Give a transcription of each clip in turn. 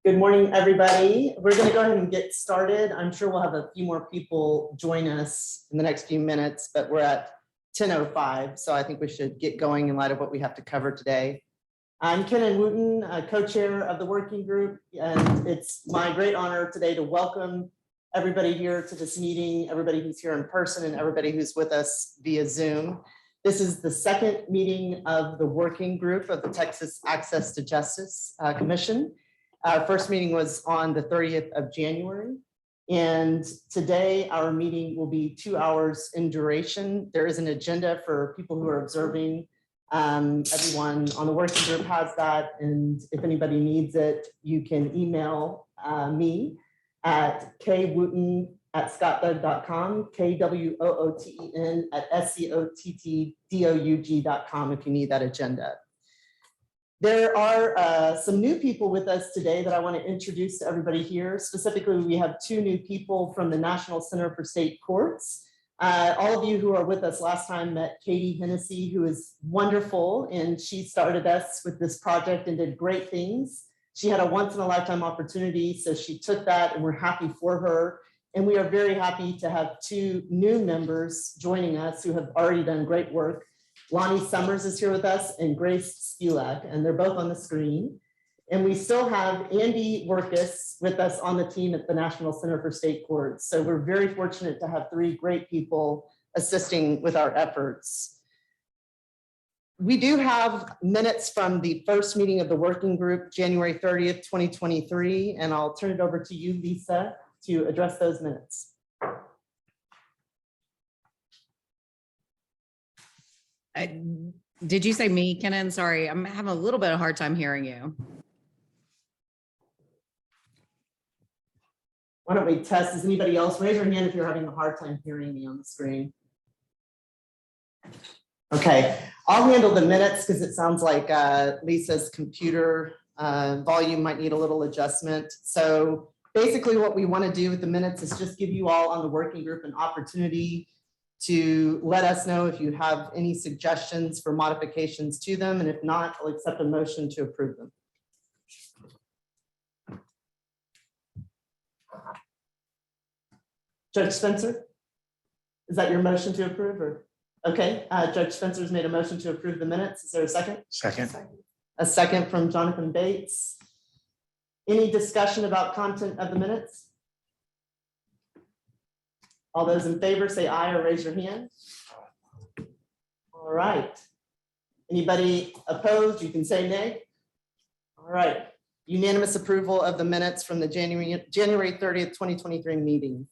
Good morning, everybody. We're going to go ahead and get started. I'm sure we'll have a few more people join us in the next few minutes, but we're at 10:05, so I think we should get going in light of what we have to cover today. I'm Kenan Wooten, co-chair of the working group, and it's my great honor today to welcome everybody here to this meeting, everybody who's here in person and everybody who's with us via Zoom. This is the second meeting of the working group of the Texas Access to Justice Commission. Our first meeting was on the 30th of January, and today our meeting will be 2 hours in duration. There is an agenda for people who are observing. Everyone on the working group has that, and if anybody needs it, you can email me at kwooten@scottdoug.com, kwooten@scottdoug.com if you need that agenda. There are some new people with us today that I want to introduce to everybody here. Specifically, we have two new people from the National Center for State Courts. All of you who are with us last time met Katie Hennessy, who is wonderful, and she started us with this project and did great things. She had a once-in-a-lifetime opportunity, so she took that, and we're happy for her. And we are very happy to have two new members joining us who have already done great work. Lonnie Summers is here with us and Grace Spulak, and they're both on the screen. And we still have Andy Workus with us on the team at the National Center for State Courts. So we're very fortunate to have three great people assisting with our efforts. We do have minutes from the first meeting of the working group, January 30th, 2023, and I'll turn it over to you, Lisa, to address those minutes. Did you say me, Kenan? Sorry, I'm having a little bit of a hard time hearing you. Why don't we test? Does anybody else raise your hand if you're having a hard time hearing me on the screen? Okay, I'll handle the minutes because it sounds like Lisa's computer volume might need a little adjustment. So basically what we want to do with the minutes is just give you all on the working group an opportunity to let us know if you have any suggestions for modifications to them, and if not, I'll accept a motion to approve them. Judge Spencer, is that your motion to approve? Or okay, Judge Spencer's made a motion to approve the minutes. Is there a second? Second. A second from Jonathan Bates. Any discussion about content of the minutes? All those in favor say aye or raise your hand. All right. Anybody opposed? You can say nay. All right. Unanimous approval of the minutes from the January 30th, 2023 meeting.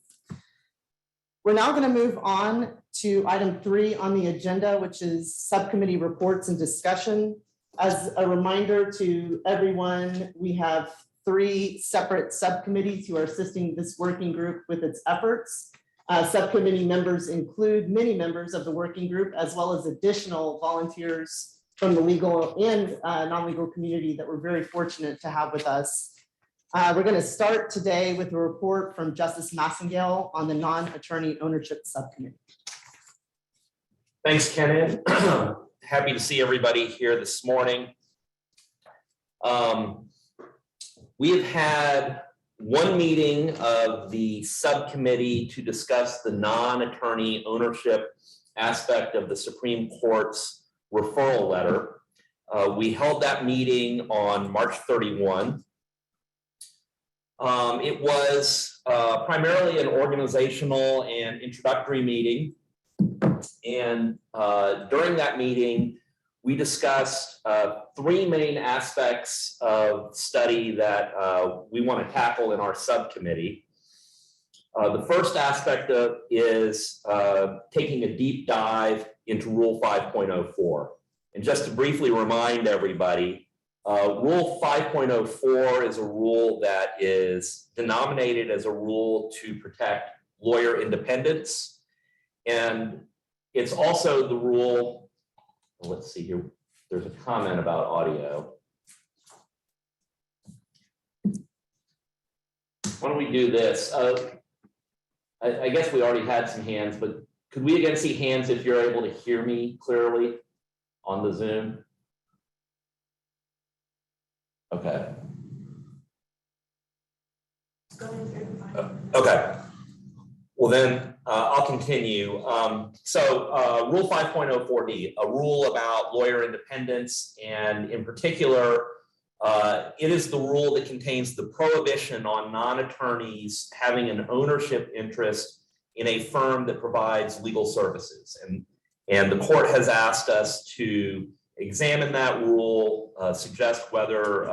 We're now going to move on to item 3 on the agenda, which is subcommittee reports and discussion. As a reminder to everyone, we have 3 separate subcommittees who are assisting this working group with its efforts. Subcommittee members include many members of the working group, as well as additional volunteers from the legal and non-legal community that we're very fortunate to have with us. We're going to start today with a report from Justice Massengale on the non-attorney ownership subcommittee. Thanks, Kenan. Happy to see everybody here this morning. We have had one meeting of the subcommittee to discuss the non-attorney ownership aspect of the Supreme Court's referral letter. We held that meeting on March 31. It was primarily an organizational and introductory meeting. And during that meeting, we discussed 3 main aspects of study that we want to tackle in our subcommittee. The first aspect is taking a deep dive into Rule 5.04. And just to briefly remind everybody, Rule 5.04 is a rule that is denominated as a rule to protect lawyer independence. And it's also the rule. Let's see here. There's a comment about audio. Why don't we do this? I guess we already had some hands, but could we again see hands if you're able to hear me clearly on the Zoom? Okay. Okay. Well, then I'll continue. Rule 5.04D, a rule about lawyer independence, and in particular, it is the rule that contains the prohibition on non-attorneys having an ownership interest in a firm that provides legal services. And the court has asked us to examine that rule, suggest whether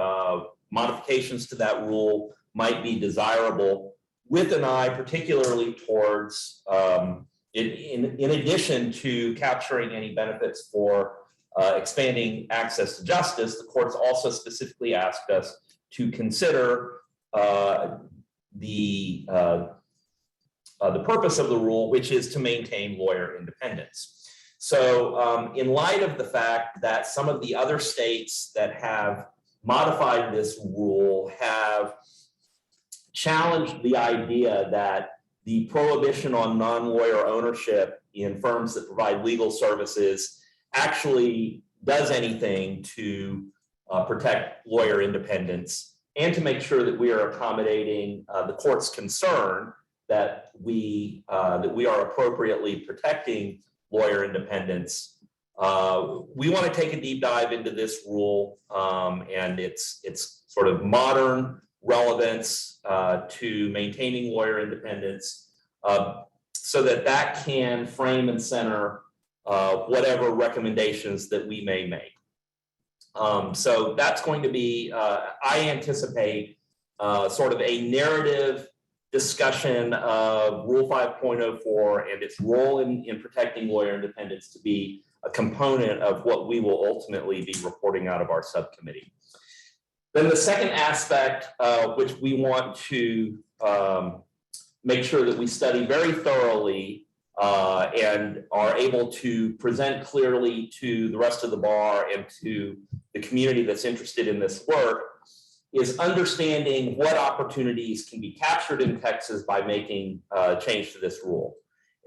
modifications to that rule might be desirable, with an eye particularly towards, in addition to capturing any benefits for expanding access to justice, the courts also specifically asked us to consider the purpose of the rule, which is to maintain lawyer independence. So in light of the fact that some of the other states that have modified this rule have challenged the idea that the prohibition on non-lawyer ownership in firms that provide legal services actually does anything to protect lawyer independence, and to make sure that we are accommodating the court's concern that we are appropriately protecting lawyer independence. We want to take a deep dive into this rule and its sort of modern relevance to maintaining lawyer independence, so that can frame and center whatever recommendations that we may make. So that's going to be, I anticipate, sort of a narrative discussion of Rule 5.04 and its role in protecting lawyer independence to be a component of what we will ultimately be reporting out of our subcommittee. Then the second aspect, which we want to make sure that we study very thoroughly and are able to present clearly to the rest of the bar and to the community that's interested in this work, is understanding what opportunities can be captured in Texas by making change to this rule.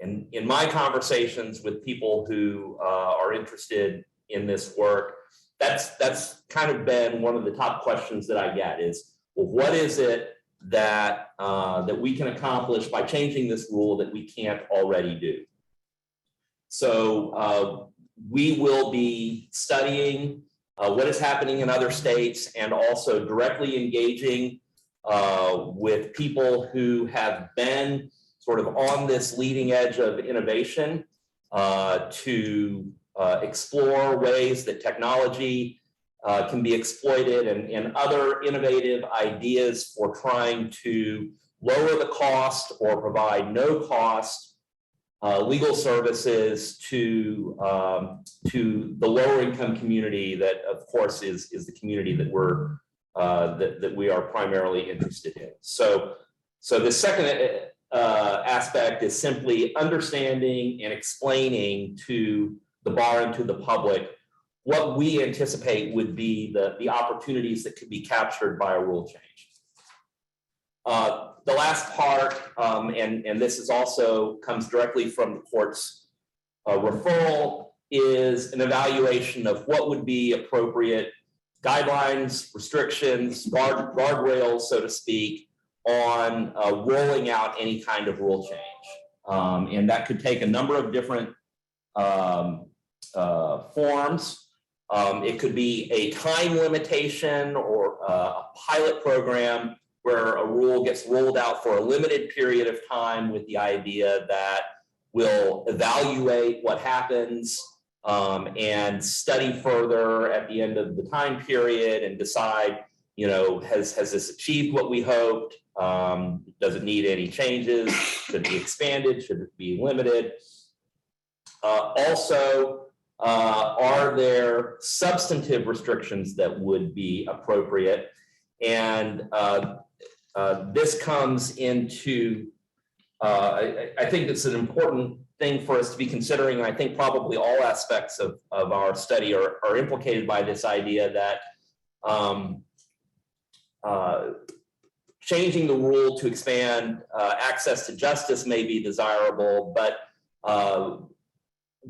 And in my conversations with people who are interested in this work, that's kind of been one of the top questions that I get is, well, what is it that that we can accomplish by changing this rule that we can't already do? So we will be studying what is happening in other states, and also directly engaging with people who have been sort of on this leading edge of innovation to explore ways that technology can be exploited, and other innovative ideas for trying to lower the cost or provide no cost legal services to the lower income community that, of course, is the community that we're that we are primarily interested in. So the second aspect is simply understanding and explaining to the bar and to the public what we anticipate would be the opportunities that could be captured by a rule change. The last part, and this is also comes directly from the court's referral, is an evaluation of what would be appropriate guidelines, restrictions, guardrails, so to speak, on rolling out any kind of rule change. And that could take a number of different forms. It could be a time limitation or a pilot program where a rule gets rolled out for a limited period of time with the idea that we'll evaluate what happens and study further at the end of the time period and decide, you know, has this achieved what we hoped? Does it need any changes? Should it be expanded? Should it be limited? Also, are there substantive restrictions that would be appropriate? And this comes into, I think it's an important thing for us to be considering, and I think probably all aspects of our study are implicated by this idea that changing the rule to expand access to justice may be desirable, but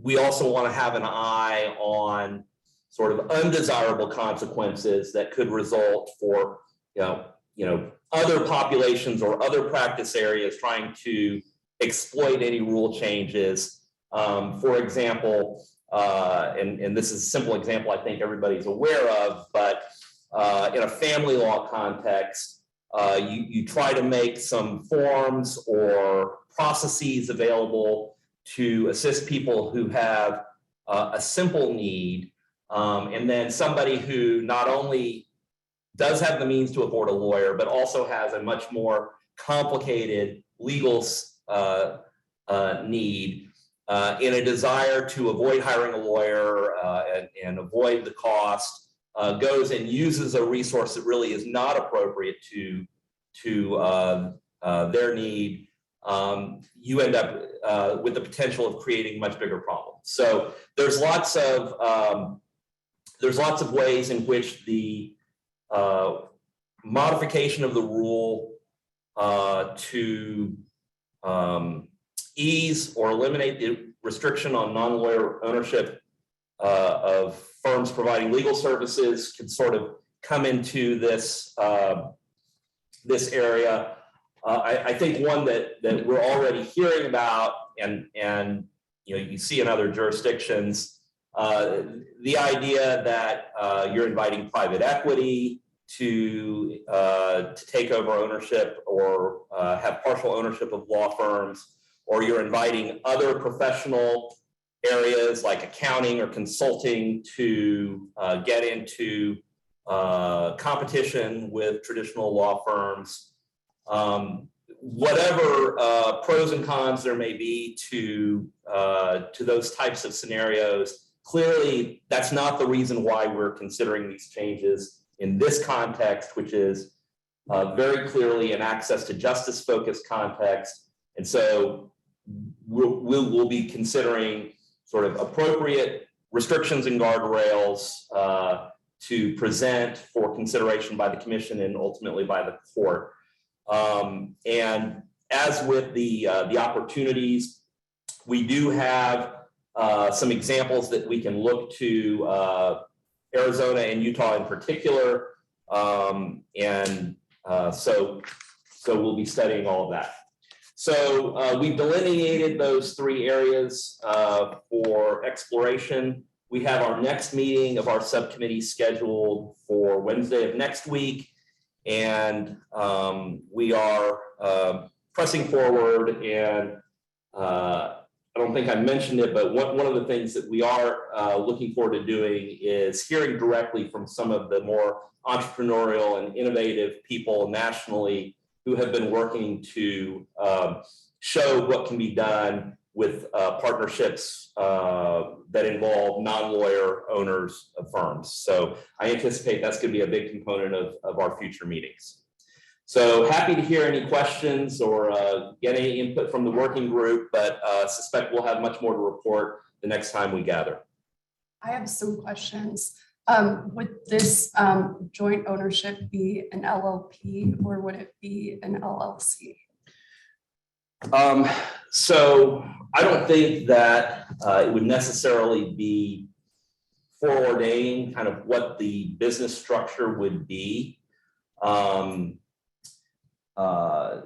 we also want to have an eye on sort of undesirable consequences that could result for, you know, other populations or other practice areas trying to exploit any rule changes. For example, and this is a simple example I think everybody's aware of, but in a family law context, you try to make some forms or processes available to assist people who have a simple need, and then somebody who not only does have the means to afford a lawyer, but also has a much more complicated legal need, in a desire to avoid hiring a lawyer and avoid the cost, goes and uses a resource that really is not appropriate to their need. You end up with the potential of creating much bigger problems. So there's lots of ways in which the modification of the rule to ease or eliminate the restriction on non-lawyer ownership of firms providing legal services can sort of come into this this area. I think one that we're already hearing about, and you see in other jurisdictions, the idea that you're inviting private equity to take over ownership or have partial ownership of law firms, or you're inviting other professional areas like accounting or consulting to get into competition with traditional law firms. Whatever pros and cons there may be to those types of scenarios, clearly that's not the reason why we're considering these changes in this context, which is very clearly an access to justice focused context. And so we'll be considering sort of appropriate restrictions and guardrails to present for consideration by the commission and ultimately by the court. And as with the opportunities, we do have some examples that we can look to, Arizona and Utah in particular, so we'll be studying all of that. So we've delineated those three areas for exploration. We have our next meeting of our subcommittee scheduled for Wednesday of next week, and we are pressing forward. And I don't think I mentioned it, but one of the things that we are looking forward to doing is hearing directly from some of the more entrepreneurial and innovative people nationally who have been working to show what can be done with partnerships that involve non-lawyer owners of firms. So I anticipate that's going to be a big component of our future meetings. So happy to hear any questions or get any input from the working group, but suspect we'll have much more to report the next time we gather. I have some questions. Would this joint ownership be an LLP or would it be an LLC? So I don't think that it would necessarily be foreordaining kind of what the business structure would be. And I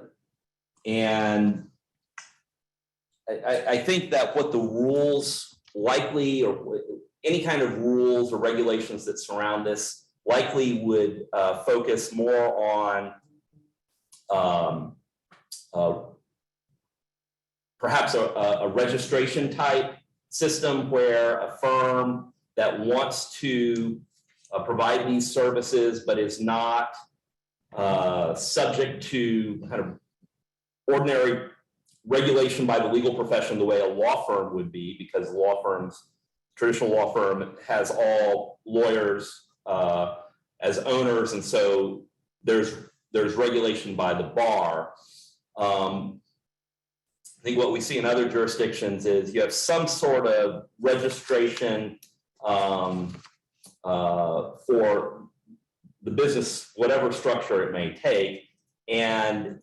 think that what the rules likely, or any kind of rules or regulations that surround this, likely would focus more on perhaps a registration type system where a firm that wants to provide these services but is not subject to kind of ordinary regulation by the legal profession the way a law firm would be, because traditional law firm has all lawyers as owners, and so there's regulation by the bar. I think what we see in other jurisdictions is you have some sort of registration for the business, whatever structure it may take, and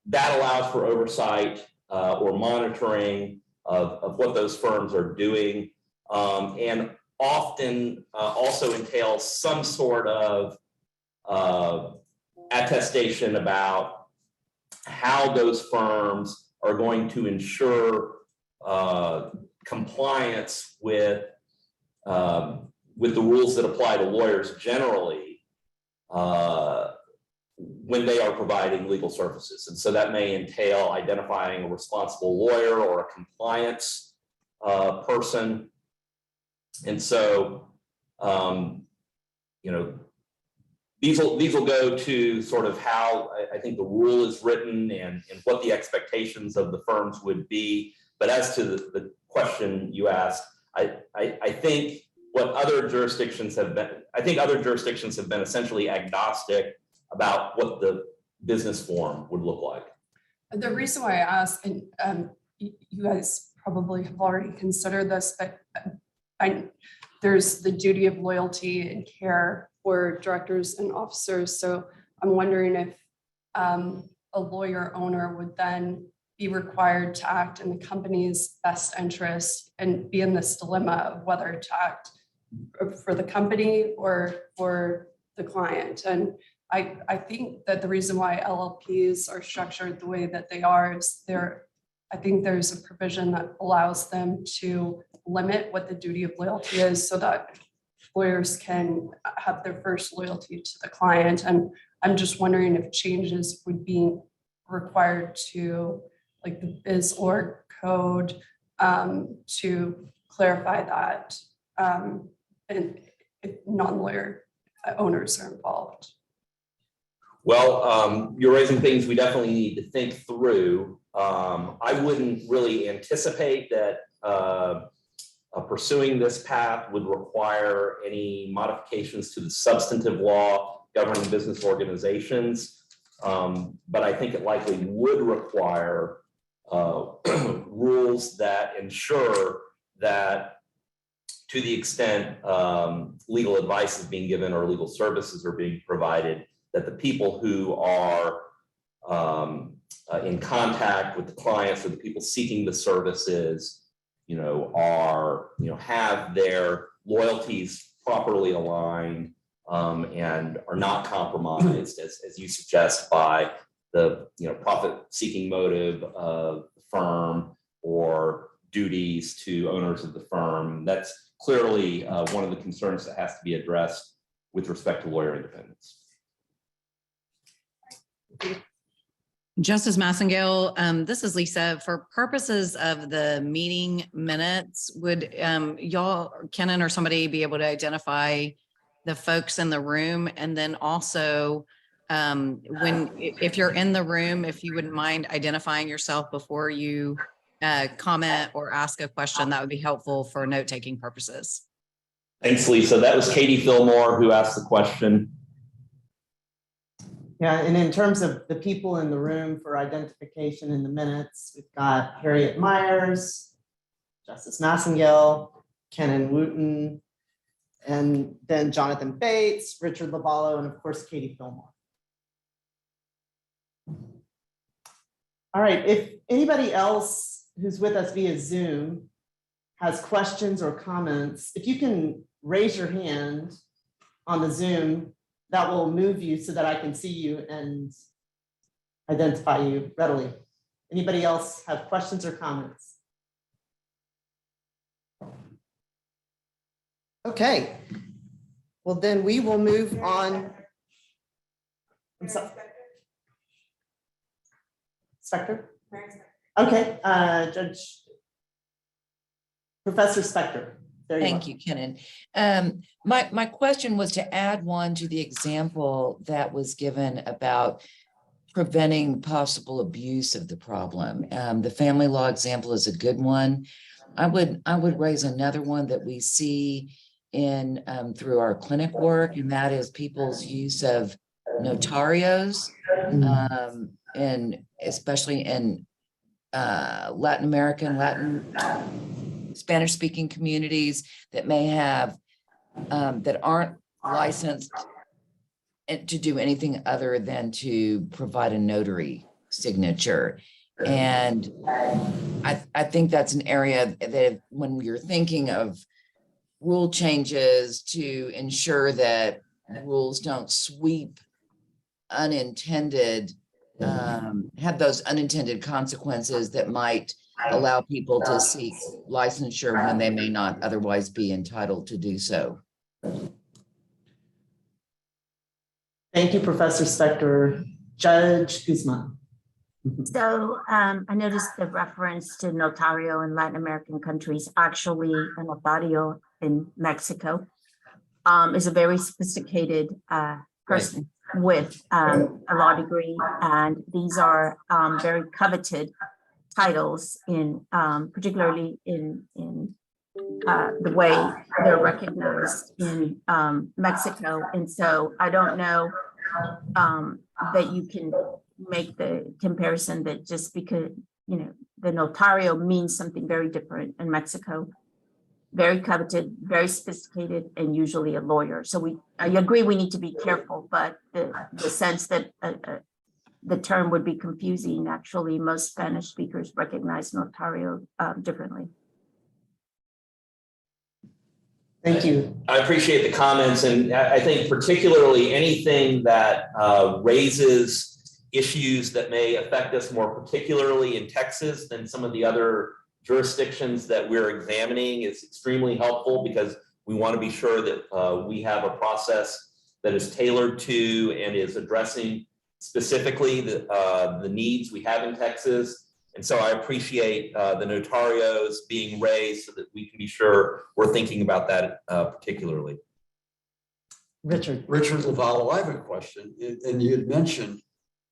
that allows for oversight or monitoring of what those firms are doing, and often also entails some sort of attestation about how those firms are going to ensure compliance with the rules that apply to lawyers generally when they are providing legal services. And so that may entail identifying a responsible lawyer or a compliance person. And so, these will go to sort of how I think the rule is written and what the expectations of the firms would be. But as to the question you asked, I think what other jurisdictions have been, essentially agnostic about what the business form would look like. The reason why I ask, and you guys probably have already considered this, but there's the duty of loyalty and care for directors and officers. So I'm wondering if a lawyer owner would then be required to act in the company's best interest and be in this dilemma of whether to act for the company or for the client. And I think that the reason why LLPs are structured the way that they are is I think there's a provision that allows them to limit what the duty of loyalty is so that lawyers can have their first loyalty to the client. And I'm just wondering if changes would be required to like the biz org code to clarify that and if non-lawyer owners are involved. Well, you're raising things we definitely need to think through. I wouldn't really anticipate that pursuing this path would require any modifications to the substantive law governing business organizations. But I think it likely would require rules that ensure that to the extent legal advice is being given or legal services are being provided, that the people who are in contact with the clients or the people seeking the services, have their loyalties properly aligned and are not compromised, as you suggest, by the profit-seeking motive of the firm or duties to owners of the firm. That's clearly one of the concerns that has to be addressed with respect to lawyer independence. Justice Massengale, this is Lisa. For purposes of the meeting minutes, would y'all, Kenan or somebody, be able to identify the folks in the room? And then also, if you're in the room, if you wouldn't mind identifying yourself before you comment or ask a question, that would be helpful for note-taking purposes. Thanks, Lisa. That was Katie Fillmore who asked the question. Yeah, and in terms of the people in the room for identification in the minutes, we've got Harriet Myers, Justice Massengale, Kenan Wooten, and then Jonathan Bates, Richard Lavallo, and of course, Katie Fillmore. All right, if anybody else who's with us via Zoom has questions or comments, if you can raise your hand on the Zoom, that will move you so that I can see you and identify you readily. Anybody else have questions or comments? Okay, well then we will move on. I'm sorry. Spector? Okay, Professor Spector. Thank you, Kenan. My question was to add one to the example that was given about preventing possible abuse of the problem. The family law example is a good one. I would raise another one that we see in through our clinic work, and that is people's use of notarios, and especially in Latin American, Spanish-speaking communities that may have that aren't licensed to do anything other than to provide a notary signature. And I think that's an area that when you're thinking of rule changes to ensure that rules don't sweep unintended, have those unintended consequences that might allow people to seek licensure when they may not otherwise be entitled to do so. Thank you, Professor Spector. Judge Guzman. So I noticed the reference to notario in Latin American countries. Actually, a notario in Mexico is a very sophisticated person with a law degree, and these are very coveted titles in particularly in the way they're recognized in Mexico. And so I don't know that you can make the comparison that just because, you know, the notario means something very different in Mexico. Very coveted, very sophisticated, and usually a lawyer. So I agree we need to be careful, but the sense that the term would be confusing, actually, most Spanish speakers recognize notario differently. Thank you. I appreciate the comments, and I think particularly anything that raises issues that may affect us more particularly in Texas than some of the other jurisdictions that we're examining is extremely helpful, because we want to be sure that we have a process that is tailored to and is addressing specifically the needs we have in Texas. And so I appreciate the notarios being raised so that we can be sure we're thinking about that particularly. Richard. Richard Lavallo, I have a question. And you had mentioned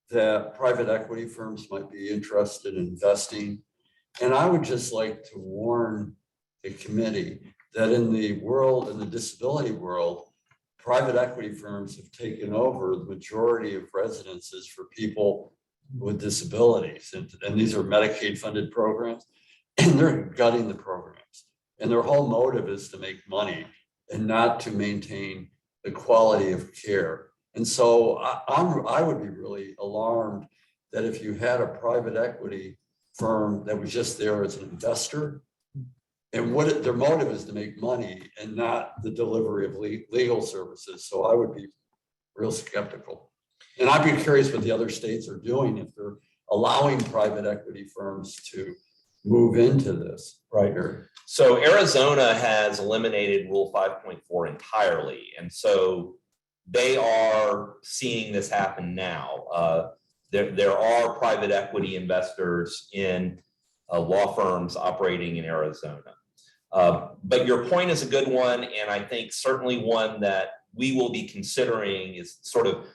that private equity firms might be interested in investing. And I would just like to warn the committee that in the world, in the disability world, private equity firms have taken over the majority of residences for people with disabilities. And these are Medicaid funded programs, and they're gutting the programs. And their whole motive is to make money and not to maintain the quality of care. And so I would be really alarmed that if you had a private equity firm that was just there as an investor, and what their motive is to make money and not the delivery of legal services. So I would be real skeptical. And I'd be curious what the other states are doing if they're allowing private equity firms to move into this right here. So Arizona has eliminated Rule 5.4 entirely. And so they are seeing this happen now. There are private equity investors in law firms operating in Arizona. But your point is a good one, and I think certainly one that we will be considering is sort of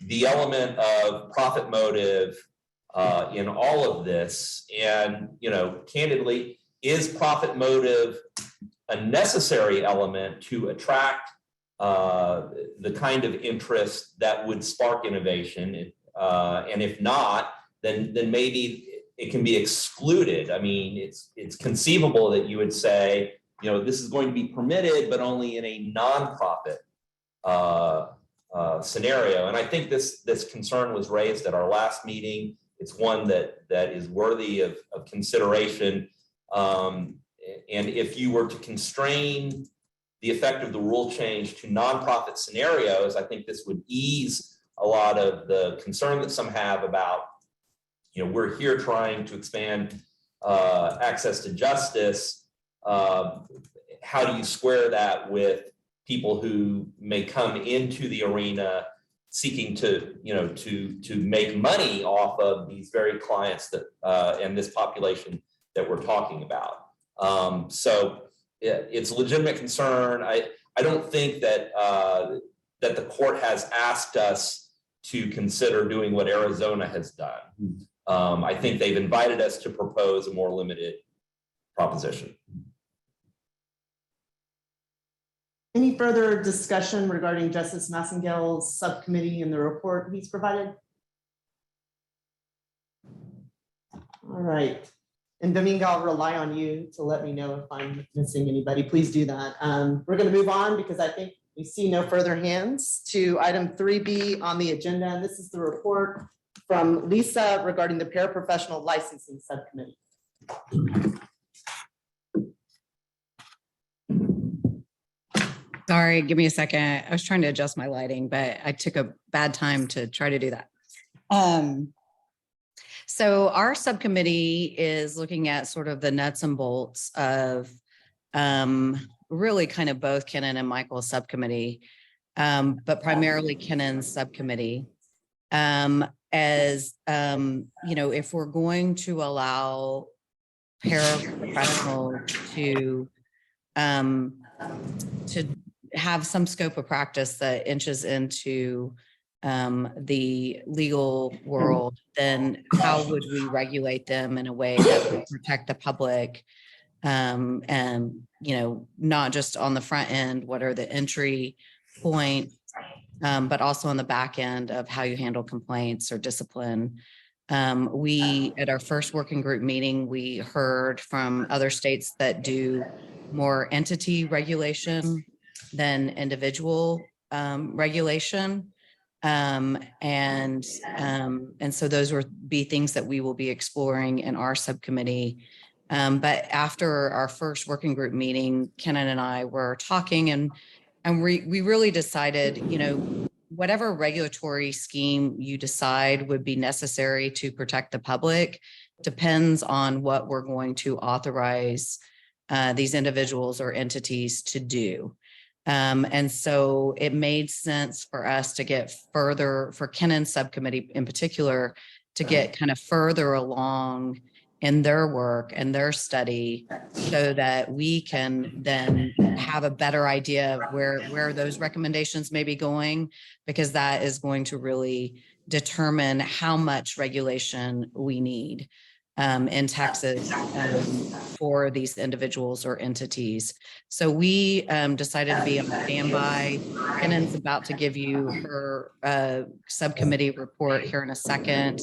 the element of profit motive in all of this. And, you know, candidly, is profit motive a necessary element to attract the kind of interest that would spark innovation? And if not, then maybe it can be excluded. I mean, it's conceivable that you would say, you know, this is going to be permitted, but only in a nonprofit scenario. And I think this concern was raised at our last meeting. It's one that is worthy of consideration. And if you were to constrain the effect of the rule change to nonprofit scenarios, I think this would ease a lot of the concern that some have about, you know, we're here trying to expand access to justice. How do you square that with people who may come into the arena seeking to, you know, to make money off of these very clients that and this population that we're talking about? So it's a legitimate concern. I don't think that that the court has asked us to consider doing what Arizona has done. I think they've invited us to propose a more limited proposition. Any further discussion regarding Justice Massengale's subcommittee and the report he's provided? All right. And Domingo, I'll rely on you to let me know if I'm missing anybody. Please do that. We're going to move on because I think we see no further hands to item 3B on the agenda. And this is the report from Lisa regarding the paraprofessional licensing subcommittee. Sorry, give me a second. I was trying to adjust my lighting, but I took a bad time to try to do that. So our subcommittee is looking at sort of the nuts and bolts of really kind of both Kenan and Michael's subcommittee, but primarily Kenan's subcommittee. As you know, if we're going to allow paraprofessionals to have some scope of practice that inches into the legal world, then how would we regulate them in a way that would protect the public? And, you know, not just on the front end, what are the entry points, but also on the back end of how you handle complaints or discipline. We, at our first working group meeting, we heard from other states that do more entity regulation than individual regulation. And so those would be things that we will be exploring in our subcommittee. But after our first working group meeting, Kenan and I were talking, and we really decided, you know, whatever regulatory scheme you decide would be necessary to protect the public depends on what we're going to authorize these individuals or entities to do. And so it made sense for us to get further, for Kenan's subcommittee in particular, to get kind of further along in their work and their study so that we can then have a better idea of where those recommendations may be going, because that is going to really determine how much regulation we need in Texas for these individuals or entities. So we decided to be on standby. Kenan's about to give you her subcommittee report here in a second.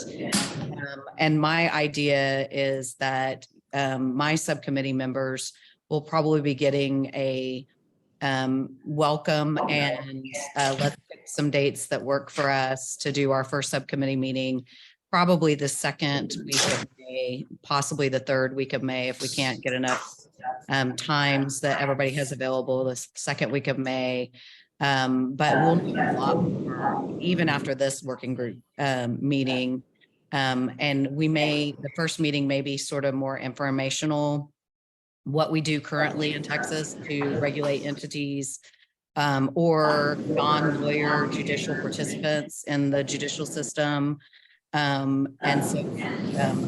And my idea is that my subcommittee members will probably be getting a welcome, and let's pick some dates that work for us to do our first subcommittee meeting, probably the second week of May, possibly the third week of May, if we can't get enough times that everybody has available the second week of May. But we'll need a lot more even after this working group meeting. And the first meeting may be sort of more informational, what we do currently in Texas to regulate entities or non-lawyer judicial participants in the judicial system. And so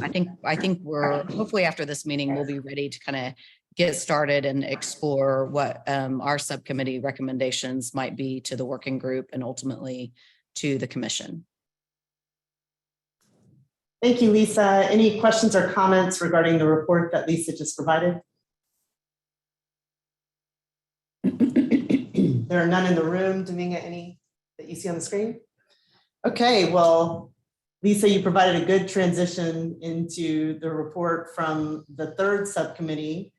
I think we're hopefully after this meeting, we'll be ready to kind of get started and explore what our subcommittee recommendations might be to the working group and ultimately to the commission. Thank you, Lisa. Any questions or comments regarding the report that Lisa just provided? There are none in the room. Dominga, any that you see on the screen? Okay, well, Lisa, you provided a good transition into the report from the third subcommittee,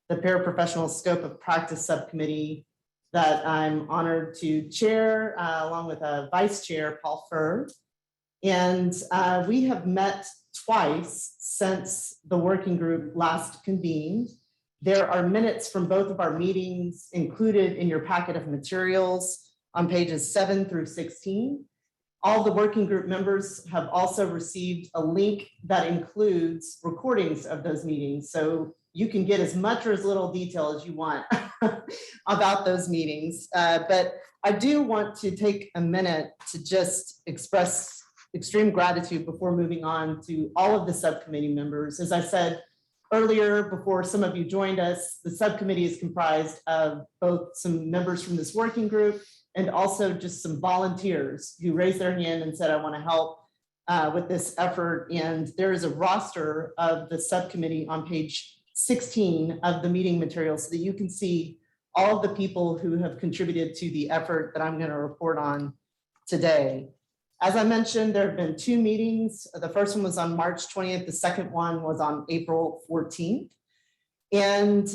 the Paraprofessional Scope of Practice Subcommittee, that I'm honored to chair along with Vice Chair Paul Furr. And we have met twice since the working group last convened. There are minutes from both of our meetings included in your packet of materials on pages 7 through 16. All the working group members have also received a link that includes recordings of those meetings. So you can get as much or as little detail as you want about those meetings. But I do want to take a minute to just express extreme gratitude before moving on to all of the subcommittee members. As I said earlier, before some of you joined us, the subcommittee is comprised of both some members from this working group and also just some volunteers who raised their hand and said, I want to help with this effort. And there is a roster of the subcommittee on page 16 of the meeting materials so that you can see all of the people who have contributed to the effort that I'm going to report on today. As I mentioned, there have been 2 meetings. The first one was on March 20th. The second one was on April 14th. And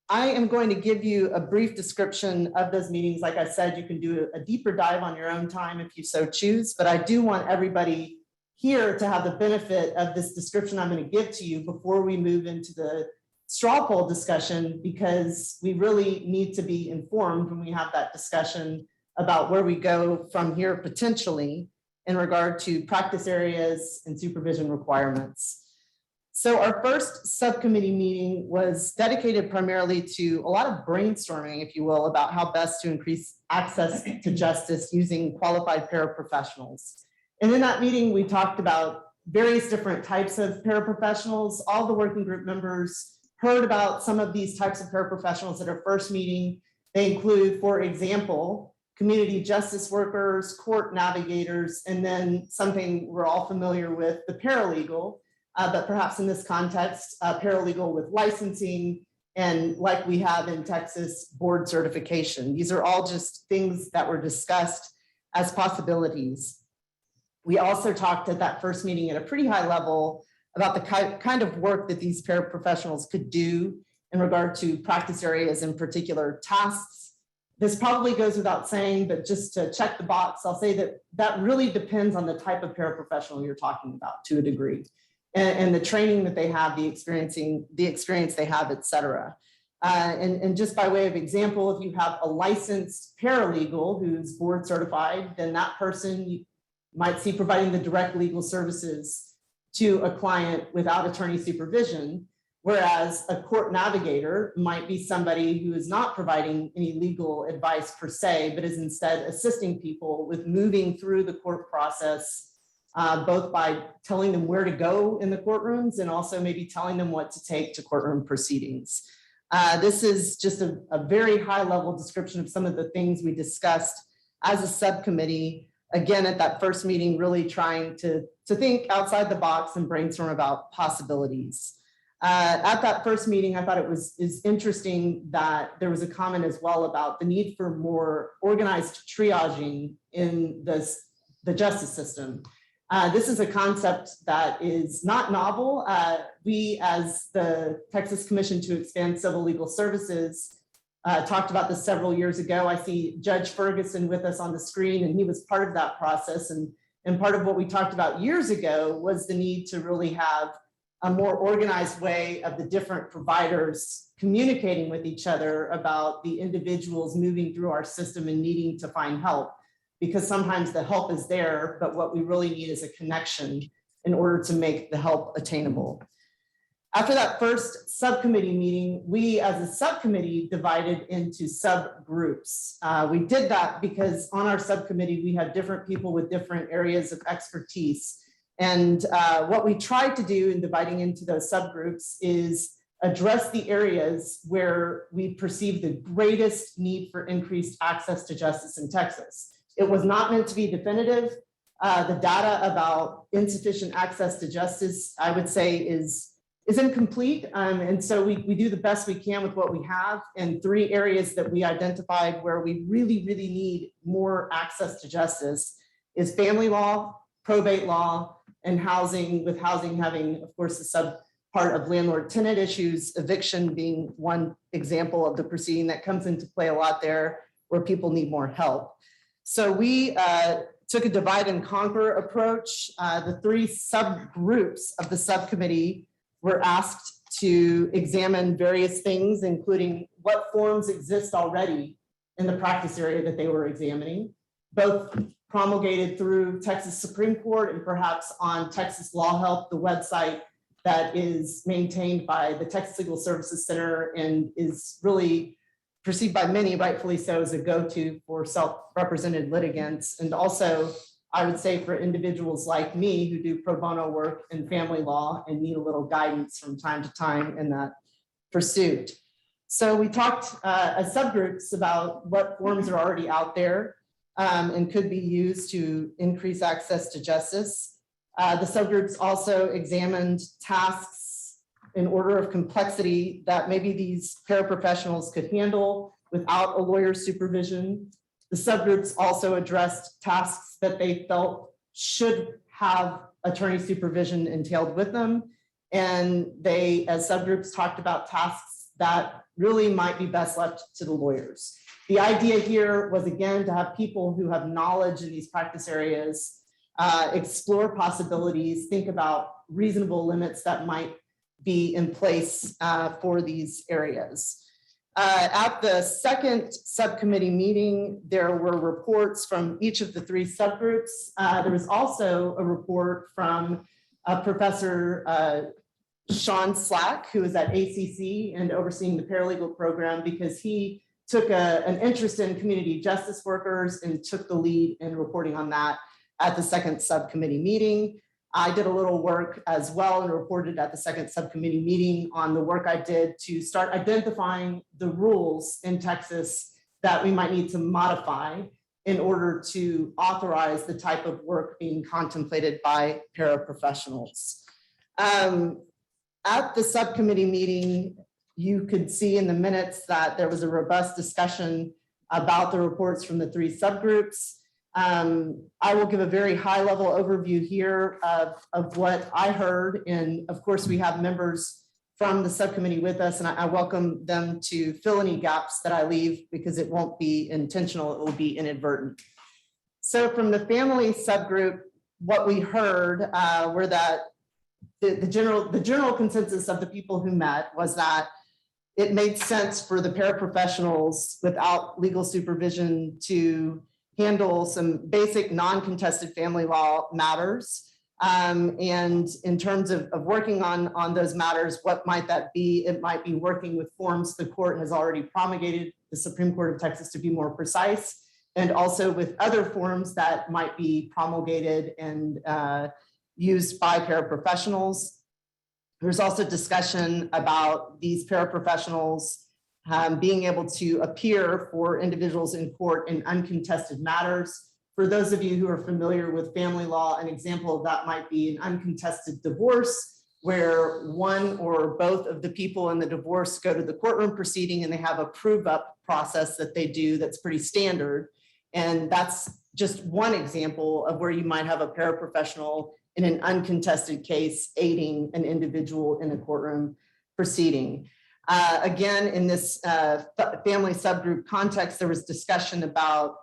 I am going to give you a brief description of those meetings. Like I said, you can do a deeper dive on your own time if you so choose, but I do want everybody here to have the benefit of this description I'm going to give to you before we move into the straw poll discussion because we really need to be informed when we have that discussion about where we go from here potentially in regard to practice areas and supervision requirements. So our first subcommittee meeting was dedicated primarily to a lot of brainstorming, if you will, about how best to increase access to justice using qualified paraprofessionals. And in that meeting, we talked about various different types of paraprofessionals. All the working group members heard about some of these types of paraprofessionals at our first meeting. They include, for example, community justice workers, court navigators, and then something we're all familiar with, the paralegal. But perhaps in this context, paralegal with licensing, and like we have in Texas, board certification. These are all just things that were discussed as possibilities. We also talked at that first meeting at a pretty high level about the kind of work that these paraprofessionals could do in regard to practice areas and particular tasks. This probably goes without saying, but just to check the box, I'll say that that really depends on the type of paraprofessional you're talking about to a degree. And the training that they have, the experience they have, et cetera. And just by way of example, if you have a licensed paralegal who's board certified, then that person you might see providing the direct legal services to a client without attorney supervision, whereas a court navigator might be somebody who is not providing any legal advice per se, but is instead assisting people with moving through the court process, both by telling them where to go in the courtrooms and also maybe telling them what to take to courtroom proceedings. This is just a very high level description of some of the things we discussed as a subcommittee. Again, at that first meeting, really trying to think outside the box and brainstorm about possibilities. At that first meeting, I thought it was interesting that there was a comment as well about the need for more organized triaging in the justice system. This is a concept that is not novel. We, as the Texas Commission to Expand Civil Legal Services, talked about this several years ago. I see Judge Ferguson with us on the screen, and he was part of that process. And part of what we talked about years ago was the need to really have a more organized way of the different providers communicating with each other about the individuals moving through our system and needing to find help. Because sometimes the help is there, but what we really need is a connection in order to make the help attainable. After that first subcommittee meeting, we as a subcommittee divided into subgroups. We did that because on our subcommittee, we had different people with different areas of expertise. And what we tried to do in dividing into those subgroups is address the areas where we perceive the greatest need for increased access to justice in Texas. It was not meant to be definitive. The data about insufficient access to justice, I would say, is incomplete. And so we do the best we can with what we have. And 3 areas that we identified where we really, really need more access to justice is family law, probate law, and housing, with housing having, of course, a sub part of landlord-tenant issues, eviction being one example of the proceeding that comes into play a lot there, where people need more help. So we took a divide and conquer approach. The 3 subgroups of the subcommittee were asked to examine various things, including what forms exist already in the practice area that they were examining, both promulgated through Texas Supreme Court and perhaps on Texas Law Help, the website that is maintained by the Texas Legal Services Center and is really perceived by many, rightfully so, as a go-to for self-represented litigants. And also, I would say for individuals like me who do pro bono work in family law and need a little guidance from time to time in that pursuit. So we talked as subgroups about what forms are already out there and could be used to increase access to justice. The subgroups also examined tasks in order of complexity that maybe these paraprofessionals could handle without a lawyer's supervision. The subgroups also addressed tasks that they felt should have attorney supervision entailed with them. And they, as subgroups, talked about tasks that really might be best left to the lawyers. The idea here was, again, to have people who have knowledge in these practice areas explore possibilities, think about reasonable limits that might be in place for these areas. At the second subcommittee meeting, there were reports from each of the three subgroups. There was also a report from Professor Sean Slack, who is at ACC and overseeing the paralegal program, because he took an interest in community justice workers and took the lead in reporting on that at the second subcommittee meeting. I did a little work as well and reported at the second subcommittee meeting on the work I did to start identifying the rules in Texas that we might need to modify in order to authorize the type of work being contemplated by paraprofessionals. At the subcommittee meeting, you could see in the minutes that there was a robust discussion about the reports from the three subgroups. I will give a very high level overview here of what I heard. And of course, we have members from the subcommittee with us, and I welcome them to fill any gaps that I leave, because it won't be intentional, it will be inadvertent. So from the family subgroup, what we heard were that the general consensus of the people who met was that it made sense for the paraprofessionals without legal supervision to handle some basic non-contested family law matters. And in terms of working on those matters, what might that be? It might be working with forms the court has already promulgated, the Supreme Court of Texas to be more precise, and also with other forms that might be promulgated and used by paraprofessionals. There's also discussion about these paraprofessionals being able to appear for individuals in court in uncontested matters. For those of you who are familiar with family law, an example of that might be an uncontested divorce, where one or both of the people in the divorce go to the courtroom proceeding and they have a prove-up process that they do that's pretty standard. And that's just one example of where you might have a paraprofessional in an uncontested case aiding an individual in a courtroom proceeding. Again, in this family subgroup context, there was discussion about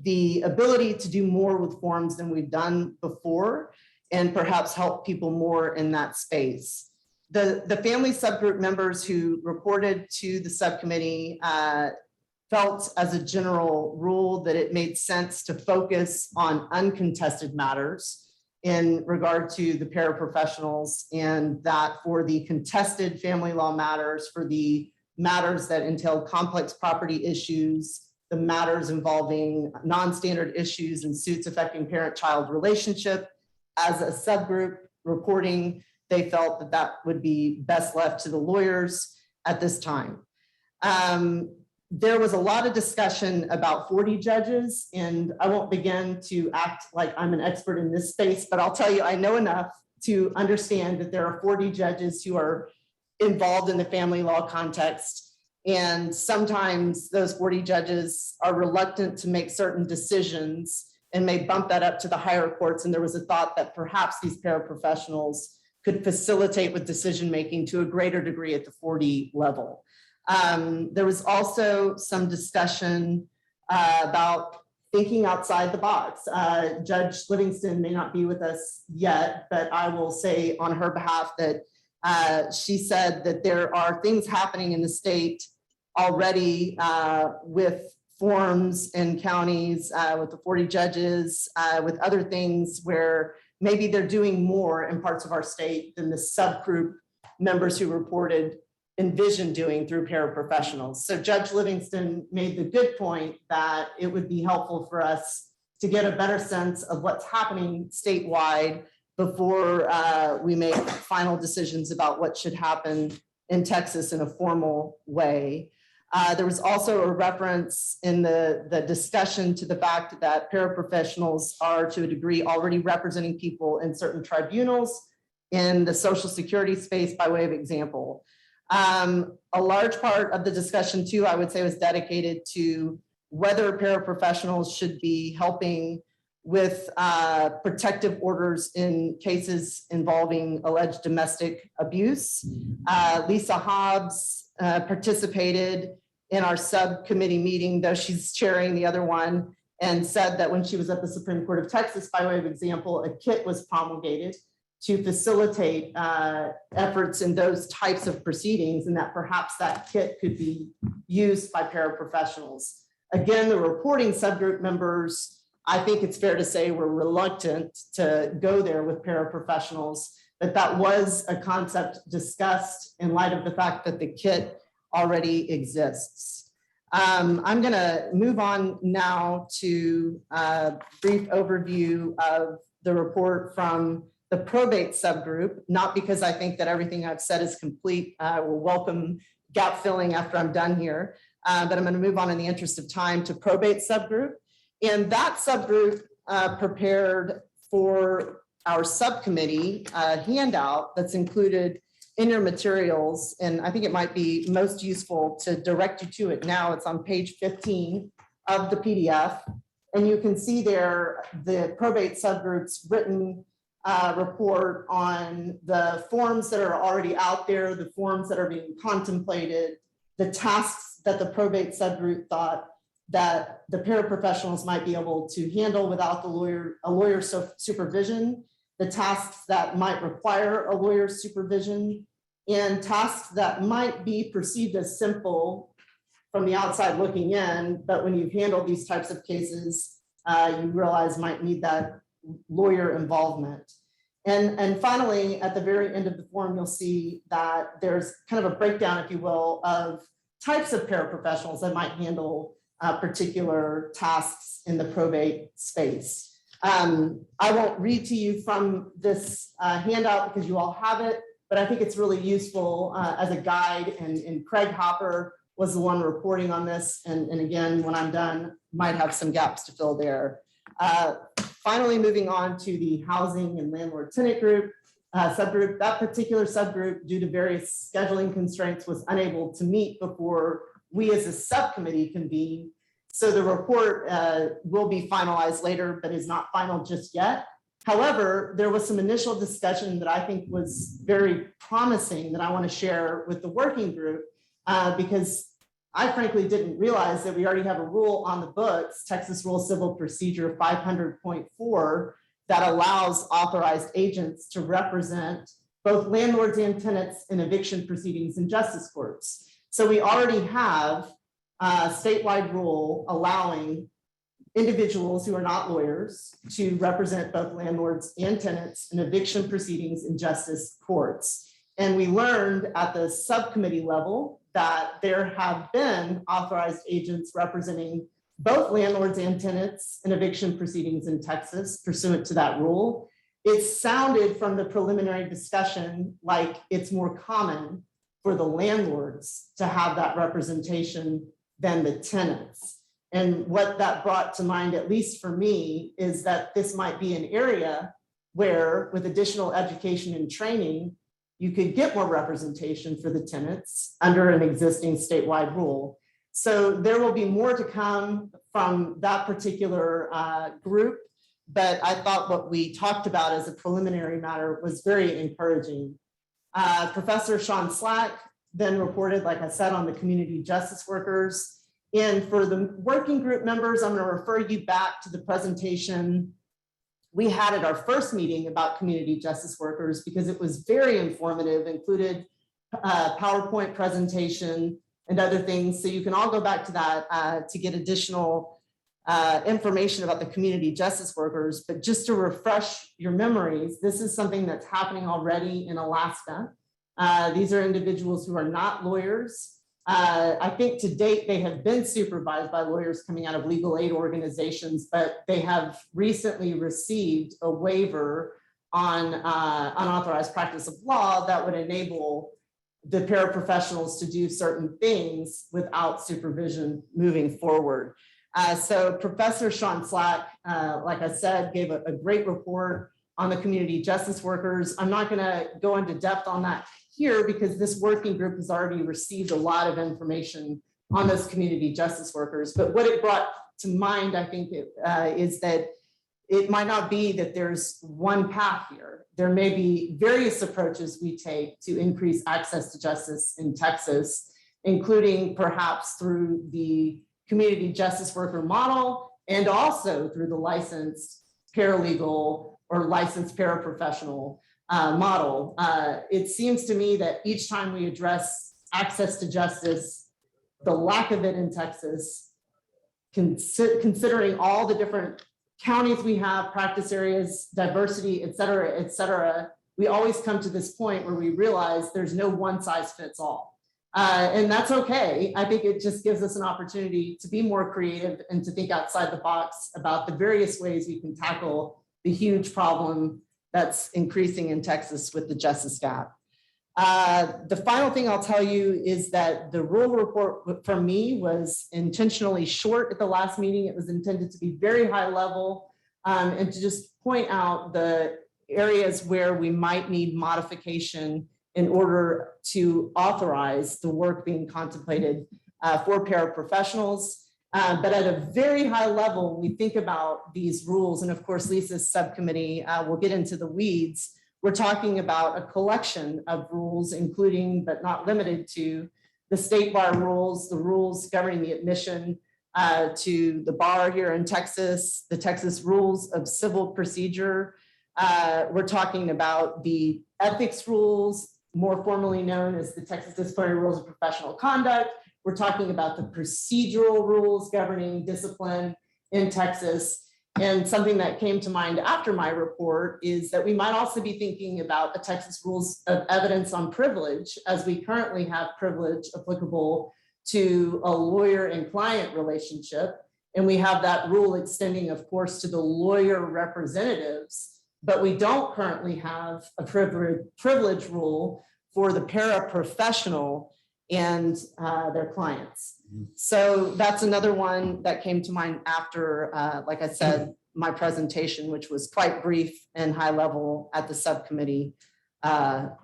the ability to do more with forms than we've done before, and perhaps help people more in that space. The family subgroup members who reported to the subcommittee felt as a general rule that it made sense to focus on uncontested matters in regard to the paraprofessionals, and that for the contested family law matters, for the matters that entail complex property issues, the matters involving non-standard issues and suits affecting parent-child relationship, as a subgroup reporting, they felt that that would be best left to the lawyers at this time. There was a lot of discussion about 40 judges, and I won't begin to act like I'm an expert in this space, but I'll tell you, I know enough to understand that there are 40 judges who are involved in the family law context. And sometimes those 40 judges are reluctant to make certain decisions and may bump that up to the higher courts. And there was a thought that perhaps these paraprofessionals could facilitate with decision-making to a greater degree at the 40 level. There was also some discussion about thinking outside the box. Judge Livingston may not be with us yet, but I will say on her behalf that she said that there are things happening in the state already with forms in counties, with the 40 judges, with other things where maybe they're doing more in parts of our state than the subgroup members who reported envision doing through paraprofessionals. So Judge Livingston made the good point that it would be helpful for us to get a better sense of what's happening statewide before we make final decisions about what should happen in Texas in a formal way. There was also a reference in the discussion to the fact that paraprofessionals are to a degree already representing people in certain tribunals in the Social Security space by way of example. A large part of the discussion too, I would say, was dedicated to whether paraprofessionals should be helping with protective orders in cases involving alleged domestic abuse. Lisa Hobbs participated in our subcommittee meeting, though she's chairing the other one, and said that when she was at the Supreme Court of Texas, by way of example, a kit was promulgated to facilitate efforts in those types of proceedings, and that perhaps that kit could be used by paraprofessionals. Again, the reporting subgroup members, I think it's fair to say, were reluctant to go there with paraprofessionals, but that was a concept discussed in light of the fact that the kit already exists. I'm going to move on now to a brief overview of the report from the probate subgroup, not because I think that everything I've said is complete. I will welcome gap filling after I'm done here, but I'm going to move on in the interest of time to probate subgroup. And that subgroup prepared for our subcommittee handout that's included in your materials. And I think it might be most useful to direct you to it now. It's on page 15 of the PDF. And you can see there the probate subgroup's written report on the forms that are already out there, the forms that are being contemplated, the tasks that the probate subgroup thought that the paraprofessionals might be able to handle without a lawyer's supervision, the tasks that might require a lawyer's supervision, and tasks that might be perceived as simple from the outside looking in, but when you've handled these types of cases, you realize might need that lawyer involvement. And finally, at the very end of the form, you'll see that there's kind of a breakdown, if you will, of types of paraprofessionals that might handle particular tasks in the probate space. I won't read to you from this handout because you all have it, but I think it's really useful as a guide, and Craig Hopper was the one reporting on this. And again, when I'm done, might have some gaps to fill there. Finally, moving on to the housing and landlord tenant group subgroup. That particular subgroup, due to various scheduling constraints, was unable to meet before we as a subcommittee convened. So the report will be finalized later, but is not final just yet. However, there was some initial discussion that I think was very promising that I want to share with the working group because I frankly didn't realize that we already have a rule on the books, Texas Rule Civil Procedure 500.4, that allows authorized agents to represent both landlords and tenants in eviction proceedings in justice courts. So we already have a statewide rule allowing individuals who are not lawyers to represent both landlords and tenants in eviction proceedings in justice courts. And we learned at the subcommittee level that there have been authorized agents representing both landlords and tenants in eviction proceedings in Texas pursuant to that rule. It sounded from the preliminary discussion like it's more common for the landlords to have that representation than the tenants. And what that brought to mind, at least for me, is that this might be an area where, with additional education and training, you could get more representation for the tenants under an existing statewide rule. So there will be more to come from that particular group, but I thought what we talked about as a preliminary matter was very encouraging. Professor Sean Slack then reported, like I said, on the community justice workers. And for the working group members, I'm going to refer you back to the presentation we had at our first meeting about community justice workers because it was very informative, included PowerPoint presentation and other things. So you can all go back to that to get additional information about the community justice workers. But just to refresh your memories, this is something that's happening already in Alaska. These are individuals who are not lawyers. I think to date, they have been supervised by lawyers coming out of legal aid organizations, but they have recently received a waiver on unauthorized practice of law that would enable the paraprofessionals to do certain things without supervision moving forward. So Professor Sean Slack, like I said, gave a great report on the community justice workers. I'm not going to go into depth on that here because this working group has already received a lot of information on those community justice workers. But what it brought to mind, I think, is that it might not be that there's one path here. There may be various approaches we take to increase access to justice in Texas, including perhaps through the community justice worker model and also through the licensed paralegal or licensed paraprofessional model. It seems to me that each time we address access to justice, the lack of it in Texas, considering all the different counties we have, practice areas, diversity, et cetera, we always come to this point where we realize there's no one size fits all. And that's okay. I think it just gives us an opportunity to be more creative and to think outside the box about the various ways we can tackle the huge problem that's increasing in Texas with the justice gap. The final thing I'll tell you is that the rule report from me was intentionally short at the last meeting. It was intended to be very high level and to just point out the areas where we might need modification in order to authorize the work being contemplated for paraprofessionals. But at a very high level, we think about these rules, and of course, Lisa's subcommittee will get into the weeds. We're talking about a collection of rules, including but not limited to the state bar rules, the rules governing the admission to the bar here in Texas, the Texas rules of civil procedure. We're talking about the ethics rules, more formally known as the Texas Disciplinary Rules of Professional Conduct. We're talking about the procedural rules governing discipline in Texas. And something that came to mind after my report is that we might also be thinking about the Texas rules of evidence on privilege, as we currently have privilege applicable to a lawyer and client relationship. And we have that rule extending, of course, to the lawyer representatives, but we don't currently have a privilege rule for the paraprofessional and their clients. So that's another one that came to mind after, like I said, my presentation, which was quite brief and high level at the subcommittee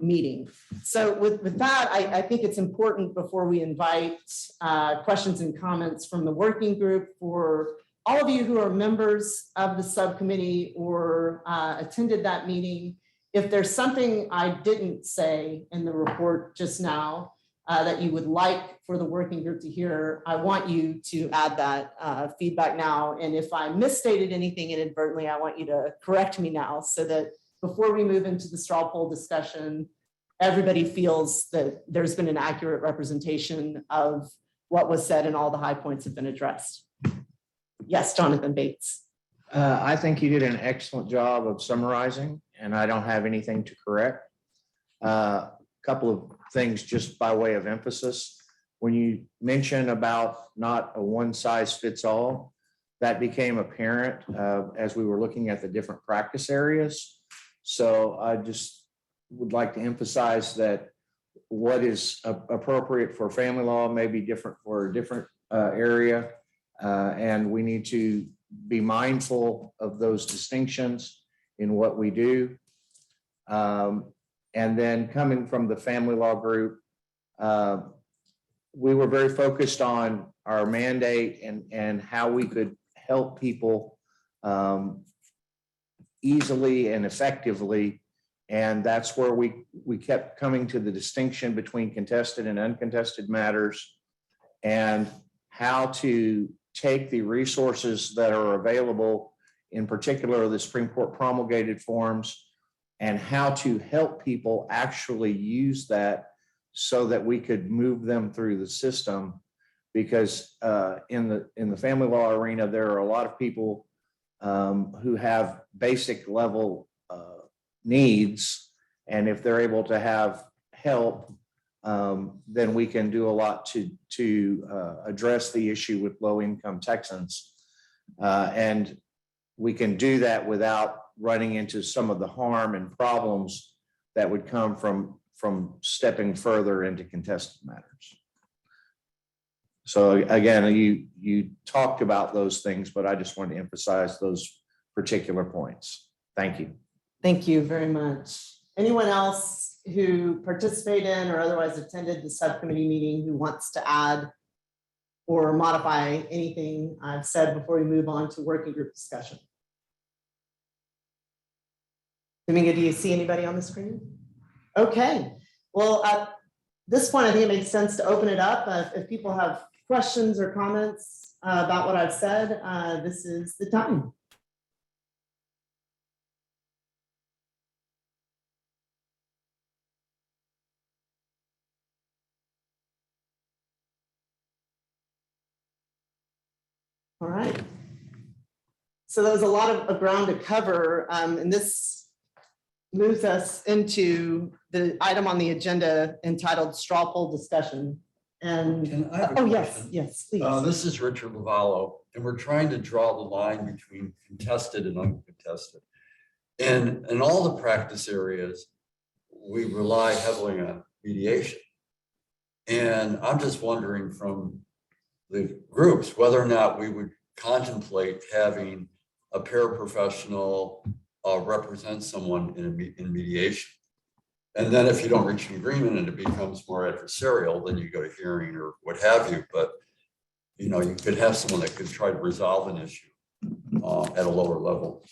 meeting. So with that, I think it's important before we invite questions and comments from the working group, for all of you who are members of the subcommittee or attended that meeting, if there's something I didn't say in the report just now that you would like for the working group to hear, I want you to add that feedback now. And if I misstated anything inadvertently, I want you to correct me now, so that before we move into the straw poll discussion, everybody feels that there's been an accurate representation of what was said and all the high points have been addressed. Yes, Jonathan Bates. I think you did an excellent job of summarizing, and I don't have anything to correct. Couple of things just by way of emphasis. When you mention about not a one size fits all, that became apparent as we were looking at the different practice areas. So I just would like to emphasize that what is appropriate for family law may be different for a different area. And we need to be mindful of those distinctions in what we do. And then coming from the family law group, we were very focused on our mandate and how we could help people easily and effectively. And that's where we kept coming to the distinction between contested and uncontested matters, and how to take the resources that are available, in particular the Supreme Court promulgated forms, and how to help people actually use that so that we could move them through the system. Because in the family law arena, there are a lot of people who have basic level needs, and if they're able to have help, then we can do a lot to address the issue with low-income Texans. And we can do that without running into some of the harm and problems that would come from stepping further into contested matters. So again, you talked about those things, but I just want to emphasize those particular points. Thank you. Thank you very much. Anyone else who participated in or otherwise attended the subcommittee meeting who wants to add or modify anything I've said before we move on to working group discussion? Dominga, do you see anybody on the screen? Okay, well, at this point, I think it makes sense to open it up. If people have questions or comments about what I've said, this is the time. All right. So there was a lot of ground to cover, and this moves us into the item on the agenda entitled straw poll discussion. And, Can I have a oh, yes, question? yes, please. This is Richard Lavallo, and we're trying to draw the line between contested and uncontested. And in all the practice areas, we rely heavily on mediation. And I'm just wondering from the groups, whether or not we would contemplate having a paraprofessional represent someone in mediation. And then if you don't reach an agreement and it becomes more adversarial, then you go to hearing or what have you. But, you know, you could have someone that could try to resolve an issue at a lower level.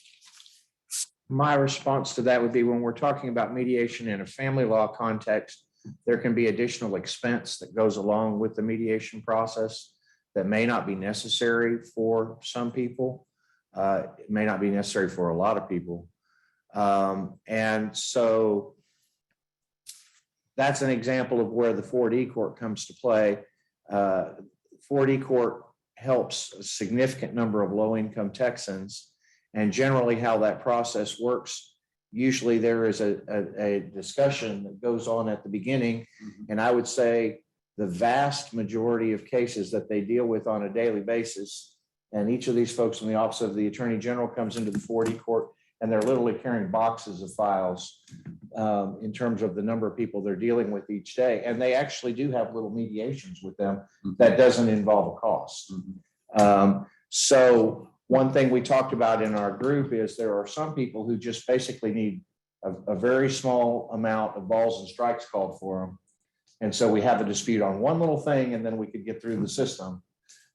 My response to that would be when we're talking about mediation in a family law context, there can be additional expense that goes along with the mediation process that may not be necessary for some people. It may not be necessary for a lot of people. And so that's an example of where the 4D court comes to play. 4D court helps a significant number of low-income Texans. And generally how that process works, usually there is a discussion that goes on at the beginning. And I would say the vast majority of cases that they deal with on a daily basis, and each of these folks in the office of the Attorney General comes into the 4D court and they're literally carrying boxes of files in terms of the number of people they're dealing with each day. And they actually do have little mediations with them that doesn't involve a cost. So one thing we talked about in our group is there are some people who just basically need a very small amount of balls and strikes called for them. And so we have a dispute on one little thing and then we could get through the system.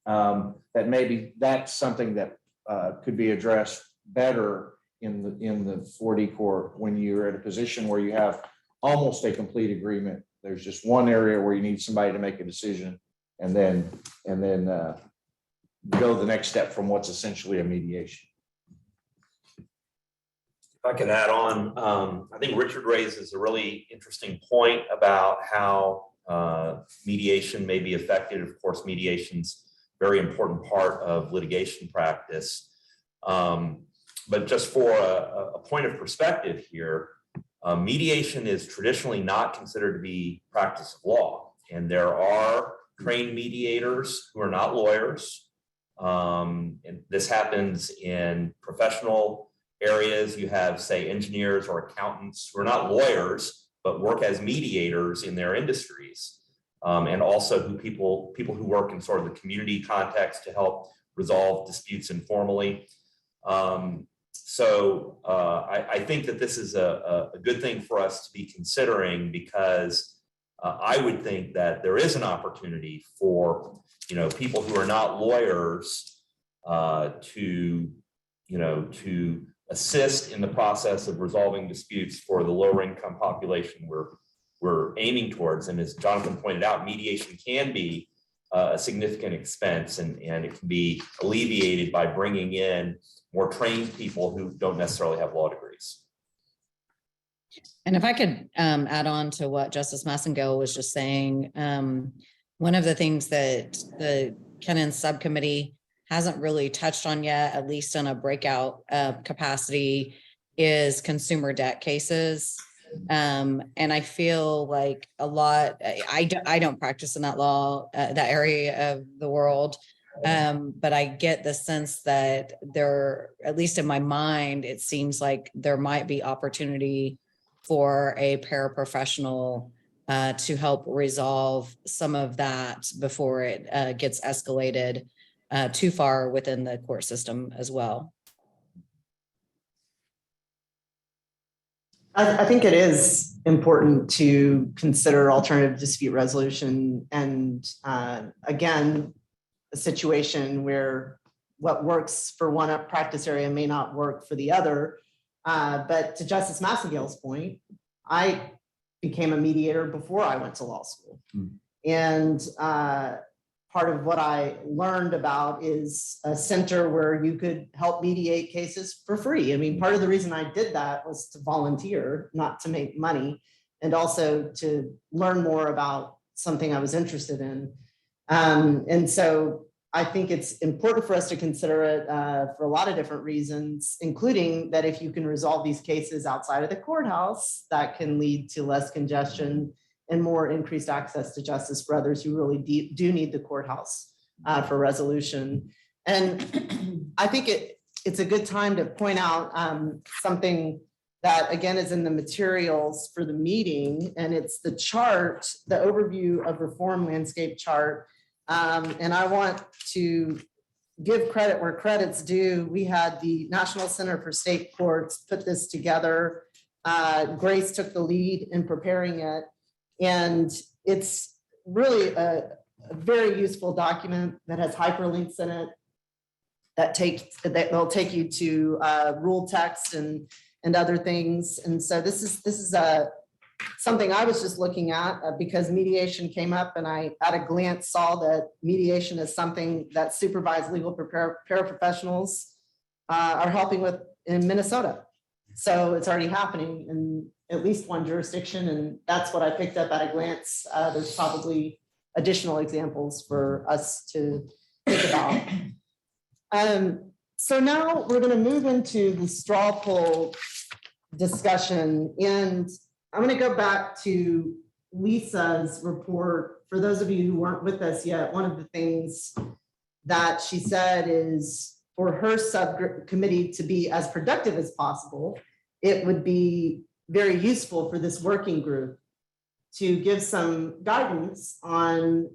That maybe that's something that could be addressed better in the 4D court when you're at a position where you have almost a complete agreement. There's just one area where you need somebody to make a decision and then go the next step from what's essentially a mediation. If I could add on, I think Richard raises a really interesting point about how mediation may be effective. Of course, mediation's a very important part of litigation practice. But just for a point of perspective here, mediation is traditionally not considered to be practice of law. And there are trained mediators who are not lawyers. And this happens in professional areas. You have, say, engineers or accountants who are not lawyers, but work as mediators in their industries. And also people who work in sort of the community context to help resolve disputes informally. So I think that this is a good thing for us to be considering, because I would think that there is an opportunity for people who are not lawyers to assist in the process of resolving disputes for the lower income population we're aiming towards. And as Jonathan pointed out, mediation can be a significant expense, and it can be alleviated by bringing in more trained people who don't necessarily have law degrees. And if I could add on to what Justice Massengill was just saying, one of the things that the Kennan subcommittee hasn't really touched on yet, at least in a breakout capacity, is consumer debt cases. And I feel like a lot, I don't practice in that law, that area of the world. But I get the sense that there, at least in my mind, it seems like there might be opportunity for a paraprofessional to help resolve some of that before it gets escalated too far within the court system as well. I think it is important to consider alternative dispute resolution, and again, a situation where what works for one practice area may not work for the other. But to Justice Massengill's point, I became a mediator before I went to law school. And part of what I learned about is a center where you could help mediate cases for free. I mean, part of the reason I did that was to volunteer, not to make money, and also to learn more about something I was interested in. And so I think it's important for us to consider it for a lot of different reasons, including that if you can resolve these cases outside of the courthouse, that can lead to less congestion and more increased access to justice for others who really do need the courthouse for resolution. And I think it's a good time to point out something that again is in the materials for the meeting, and it's the chart, the overview of reform landscape chart. And I want to give credit where credit's due. We had the National Center for State Courts put this together. Grace took the lead in preparing it. And it's really a very useful document that has hyperlinks in it that will take you to rule text and other things. And so this is something I was just looking at because mediation came up, and I at a glance saw that mediation is something that supervised legal paraprofessionals are helping with in Minnesota. So it's already happening in at least one jurisdiction, and that's what I picked up at a glance. There's probably additional examples for us to think about. So now we're going to move into the straw poll discussion, and I'm going to go back to Lisa's report. For those of you who weren't with us yet, one of the things that she said is for her subcommittee to be as productive as possible, it would be very useful for this working group to give some guidance on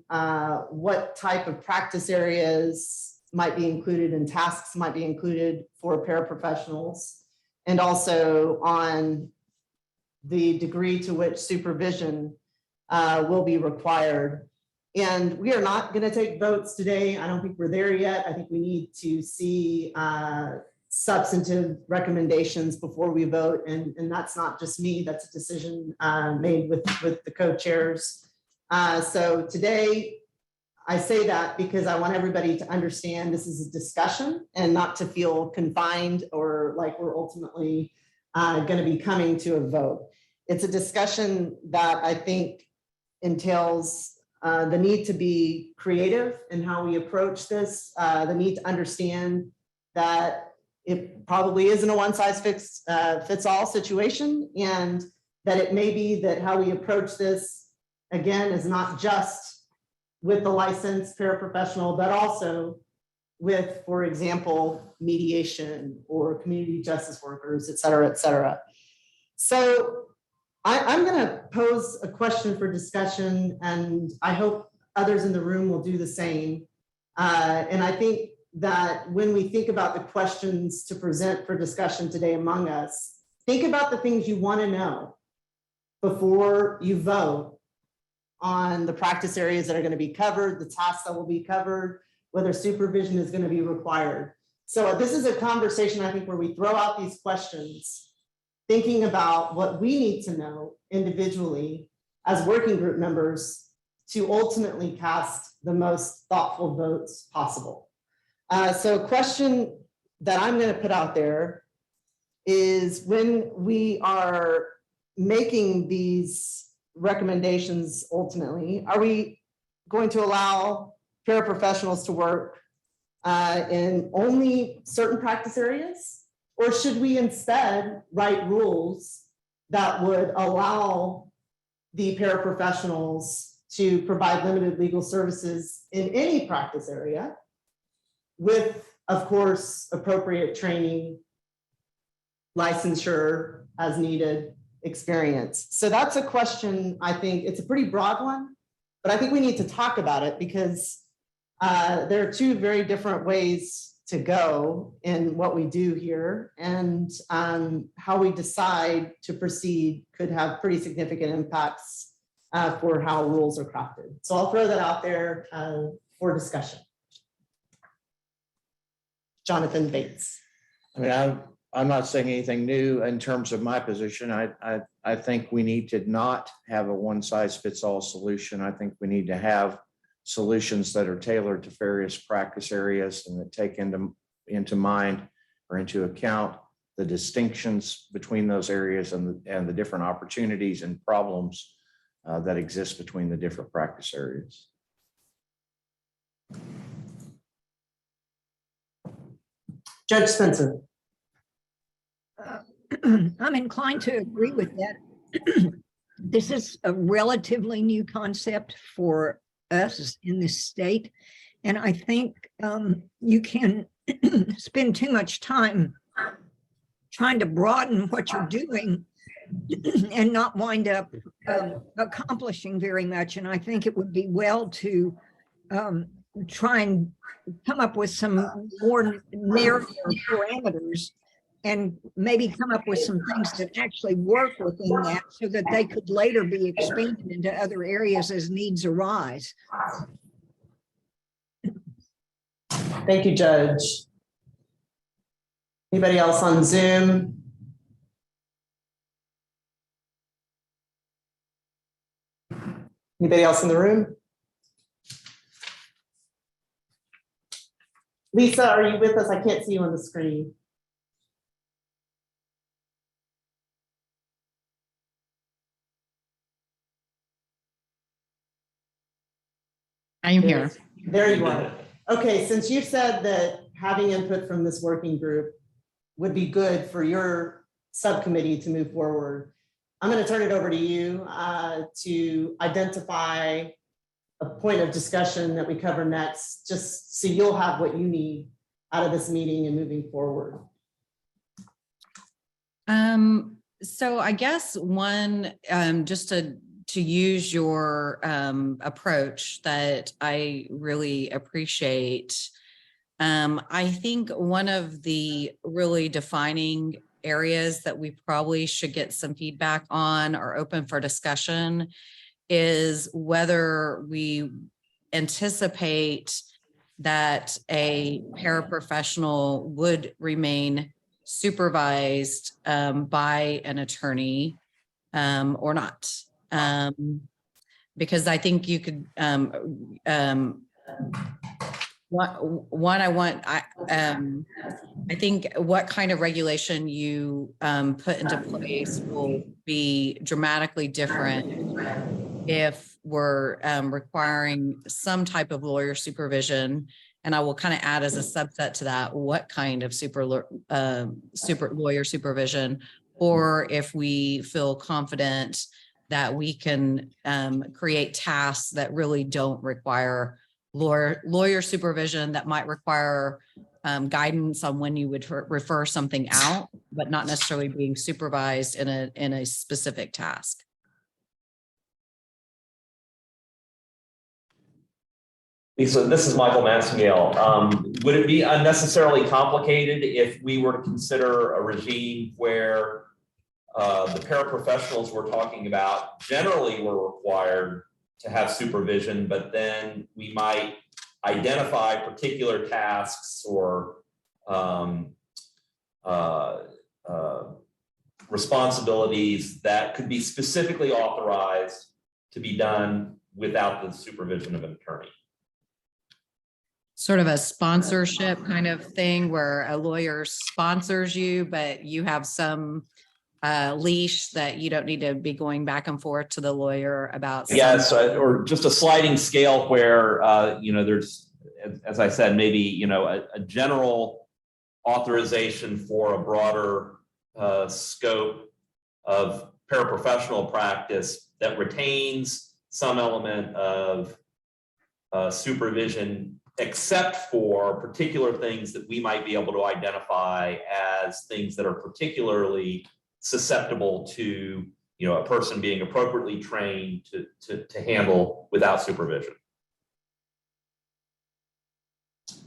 what type of practice areas might be included and tasks might be included for paraprofessionals, and also on the degree to which supervision will be required. And we are not going to take votes today. I don't think we're there yet. I think we need to see substantive recommendations before we vote. And that's not just me, that's a decision made with the co-chairs. So today, I say that because I want everybody to understand this is a discussion and not to feel confined or like we're ultimately going to be coming to a vote. It's a discussion that I think entails the need to be creative in how we approach this, the need to understand that it probably isn't a one size fits all situation, and that it may be that how we approach this, again, is not just with the licensed paraprofessional, but also with, for example, mediation or community justice workers, et cetera, et cetera. So I'm going to pose a question for discussion, and I hope others in the room will do the same. And I think that when we think about the questions to present for discussion today among us, think about the things you want to know before you vote on the practice areas that are going to be covered, the tasks that will be covered, whether supervision is going to be required. So this is a conversation, I think, where we throw out these questions, thinking about what we need to know individually as working group members to ultimately cast the most thoughtful votes possible. So a question that I'm going to put out there is, when we are making these recommendations ultimately, are we going to allow paraprofessionals to work in only certain practice areas? Or should we instead write rules that would allow the paraprofessionals to provide limited legal services in any practice area with, of course, appropriate training, licensure as needed, experience? So that's a question. I think it's a pretty broad one, but I think we need to talk about it because there are two very different ways to go in what we do here, and how we decide to proceed could have pretty significant impacts for how rules are crafted. So I'll throw that out there for discussion. Jonathan Bates. I mean, I'm not saying anything new in terms of my position. I think we need to not have a one size fits all solution. I think we need to have solutions that are tailored to various practice areas and that take into mind or into account the distinctions between those areas and the different opportunities and problems that exist between the different practice areas. Judge Spencer. I'm inclined to agree with that. This is a relatively new concept for us in this state. And I think you can spend too much time trying to broaden what you're doing and not wind up accomplishing very much. And I think it would be well to try and come up with some more narrow parameters and maybe come up with some things that actually work within that so that they could later be expanded into other areas as needs arise. Thank you, Judge. Anybody else on Zoom? Anybody else in the room? Lisa, are you with us? I can't see you on the screen. I am here. There you are. Okay, since you said that having input from this working group would be good for your subcommittee to move forward, I'm going to turn it over to you to identify a point of discussion that we cover next, just so you'll have what you need out of this meeting and moving forward. So I guess one, just to use your approach that I really appreciate. I think one of the really defining areas that we probably should get some feedback on or open for discussion is whether we anticipate that a paraprofessional would remain supervised by an attorney or not. Because I think you could, I think what kind of regulation you put into place will be dramatically different if we're requiring some type of lawyer supervision. And I will kind of add as a subset to that, what kind of super lawyer supervision, or if we feel confident that we can create tasks that really don't require lawyer supervision, that might require guidance on when you would refer something out, but not necessarily being supervised in a specific task. Lisa, this is Michael Massengale. Would it be unnecessarily complicated if we were to consider a regime where the paraprofessionals we're talking about generally were required to have supervision, but then we might identify particular tasks or responsibilities that could be specifically authorized to be done without the supervision of an attorney? Sort of a sponsorship kind of thing where a lawyer sponsors you, but you have some leash that you don't need to be going back and forth to the lawyer about. Yes, or just a sliding scale where, there's, as I said, maybe, a general authorization for a broader scope of paraprofessional practice that retains some element of supervision, except for particular things that we might be able to identify as things that are particularly susceptible to, a person being appropriately trained to handle without supervision.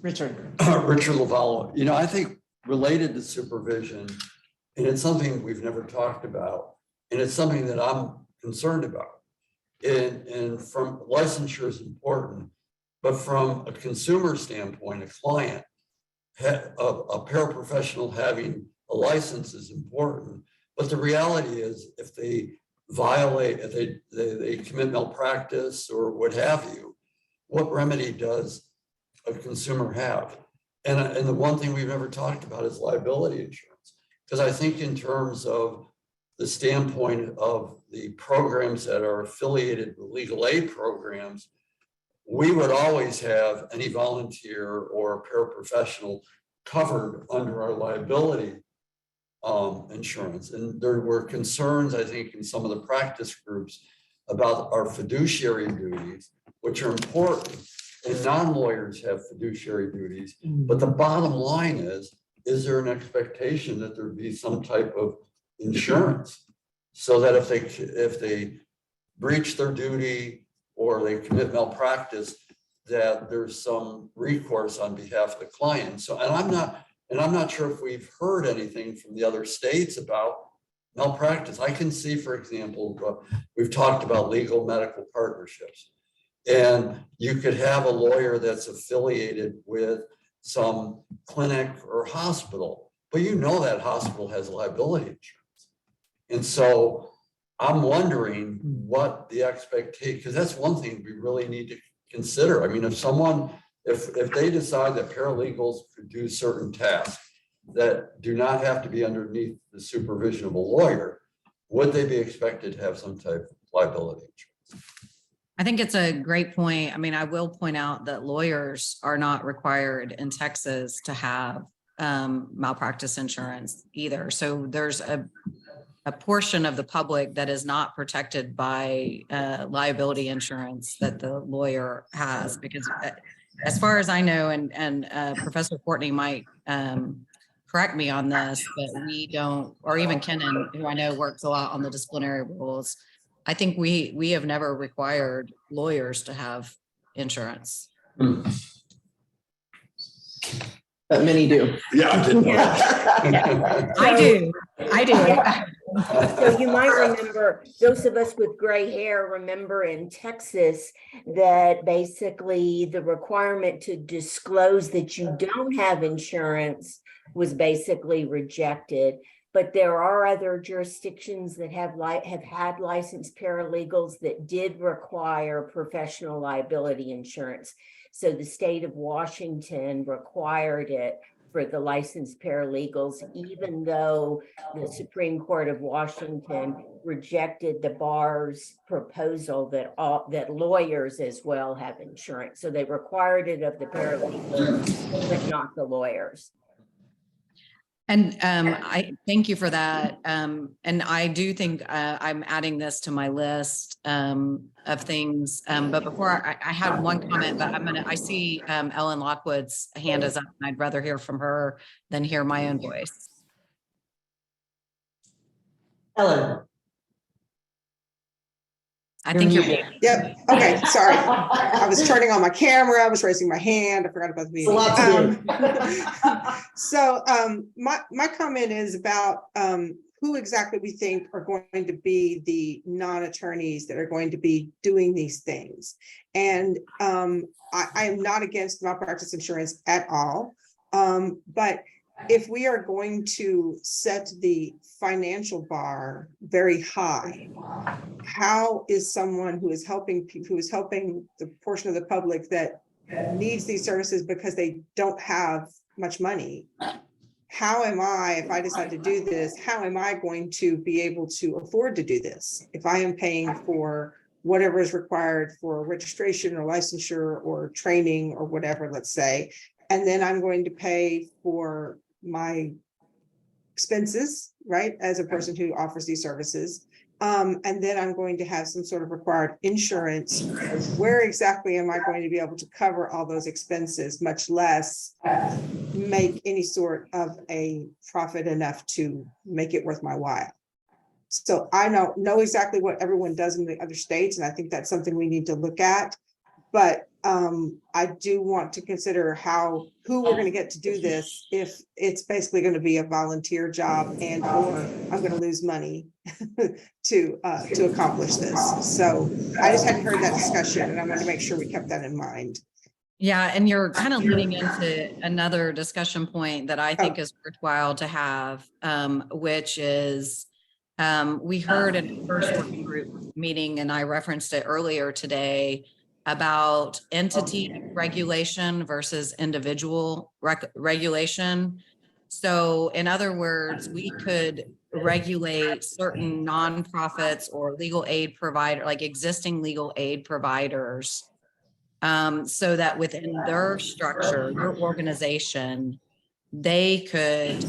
Richard. Richard Lavallo, I think related to supervision, and it's something we've never talked about, and it's something that I'm concerned about. And from licensure is important, but from a consumer standpoint, a client, a paraprofessional having a license is important. But the reality is, if they violate, if they commit malpractice or what have you, what remedy does a consumer have? And the one thing we've never talked about is liability insurance. Because I think in terms of the standpoint of the programs that are affiliated with legal aid programs, we would always have any volunteer or paraprofessional covered under our liability insurance. And there were concerns, I think, in some of the practice groups about our fiduciary duties, which are important. And non-lawyers have fiduciary duties. But the bottom line is there an expectation that there be some type of insurance? So that if they breach their duty or they commit malpractice, that there's some recourse on behalf of the client. So, and I'm not sure if we've heard anything from the other states about malpractice. I can see, for example, we've talked about legal medical partnerships. And you could have a lawyer that's affiliated with some clinic or hospital, but you know that hospital has liability insurance. And so I'm wondering what the expectation, because that's one thing we really need to consider. I mean, if they decide that paralegals could do certain tasks that do not have to be underneath the supervision of a lawyer, would they be expected to have some type of liability insurance? I think it's a great point. I mean, I will point out that lawyers are not required in Texas to have malpractice insurance either. So there's a portion of the public that is not protected by liability insurance that the lawyer has, because as far as I know, and Professor Courtney might correct me on this, but we don't, or even Kenan, who I know works a lot on the disciplinary rules, I think we have never required lawyers to have insurance. But many do. Yeah, I didn't know Yeah. I do. So you might remember, those of us with gray hair remember in Texas that basically the requirement to disclose that you don't have insurance was basically rejected. But there are other jurisdictions that have had licensed paralegals that did require professional liability insurance. So the state of Washington required it for the licensed paralegals, even though the Supreme Court of Washington rejected the bar's proposal that lawyers as well have insurance. So they required it of the paralegals, but not the lawyers. And I thank you for that. And I do think I'm adding this to my list of things. But before I had one comment, but I see Ellen Lockwood's hand is up, and I'd rather hear from her than hear my own voice. Ellen. I think you're. Yep. Okay. Sorry. I was turning on my camera. I was raising my hand. I forgot about the meeting. So my comment is about who exactly we think are going to be the non-attorneys that are going to be doing these things. And I am not against malpractice insurance at all. But if we are going to set the financial bar very high, how is someone who is helping the portion of the public that needs these services because they don't have much money? How am I, if I decide to do this, how am I going to be able to afford to do this? If I am paying for whatever is required for registration or licensure or training or whatever, let's say, and then I'm going to pay for my expenses, right, as a person who offers these services. And then I'm going to have some sort of required insurance. Where exactly am I going to be able to cover all those expenses, much less make any sort of a profit enough to make it worth my while? So I know exactly what everyone does in the other states, and I think that's something we need to look at. But I do want to consider who we're going to get to do this if it's basically going to be a volunteer job and or I'm going to lose money to accomplish this. So I just hadn't heard that discussion, and I wanted to make sure we kept that in mind. Yeah, and you're kind of leading into another discussion point that I think is worthwhile to have, which is we heard in the first working group meeting, and I referenced it earlier today, about entity regulation versus individual regulation. So in other words, we could regulate certain nonprofits or legal aid provider, like existing legal aid providers, so that within their structure, their organization, they could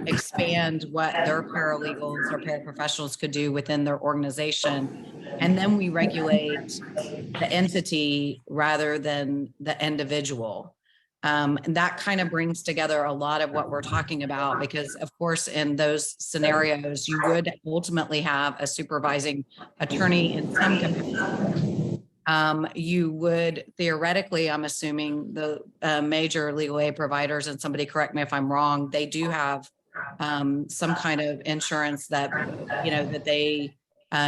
expand what their paralegals or paraprofessionals could do within their organization. And then we regulate the entity rather than the individual. And that kind of brings together a lot of what we're talking about, because of course, in those scenarios, you would ultimately have a supervising attorney in some capacity. You would theoretically, I'm assuming the major legal aid providers, and somebody correct me if I'm wrong, they do have some kind of insurance that, that they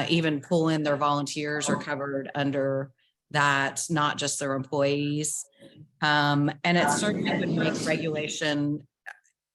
even pull in their volunteers are covered under that, not just their employees. And it certainly would make regulation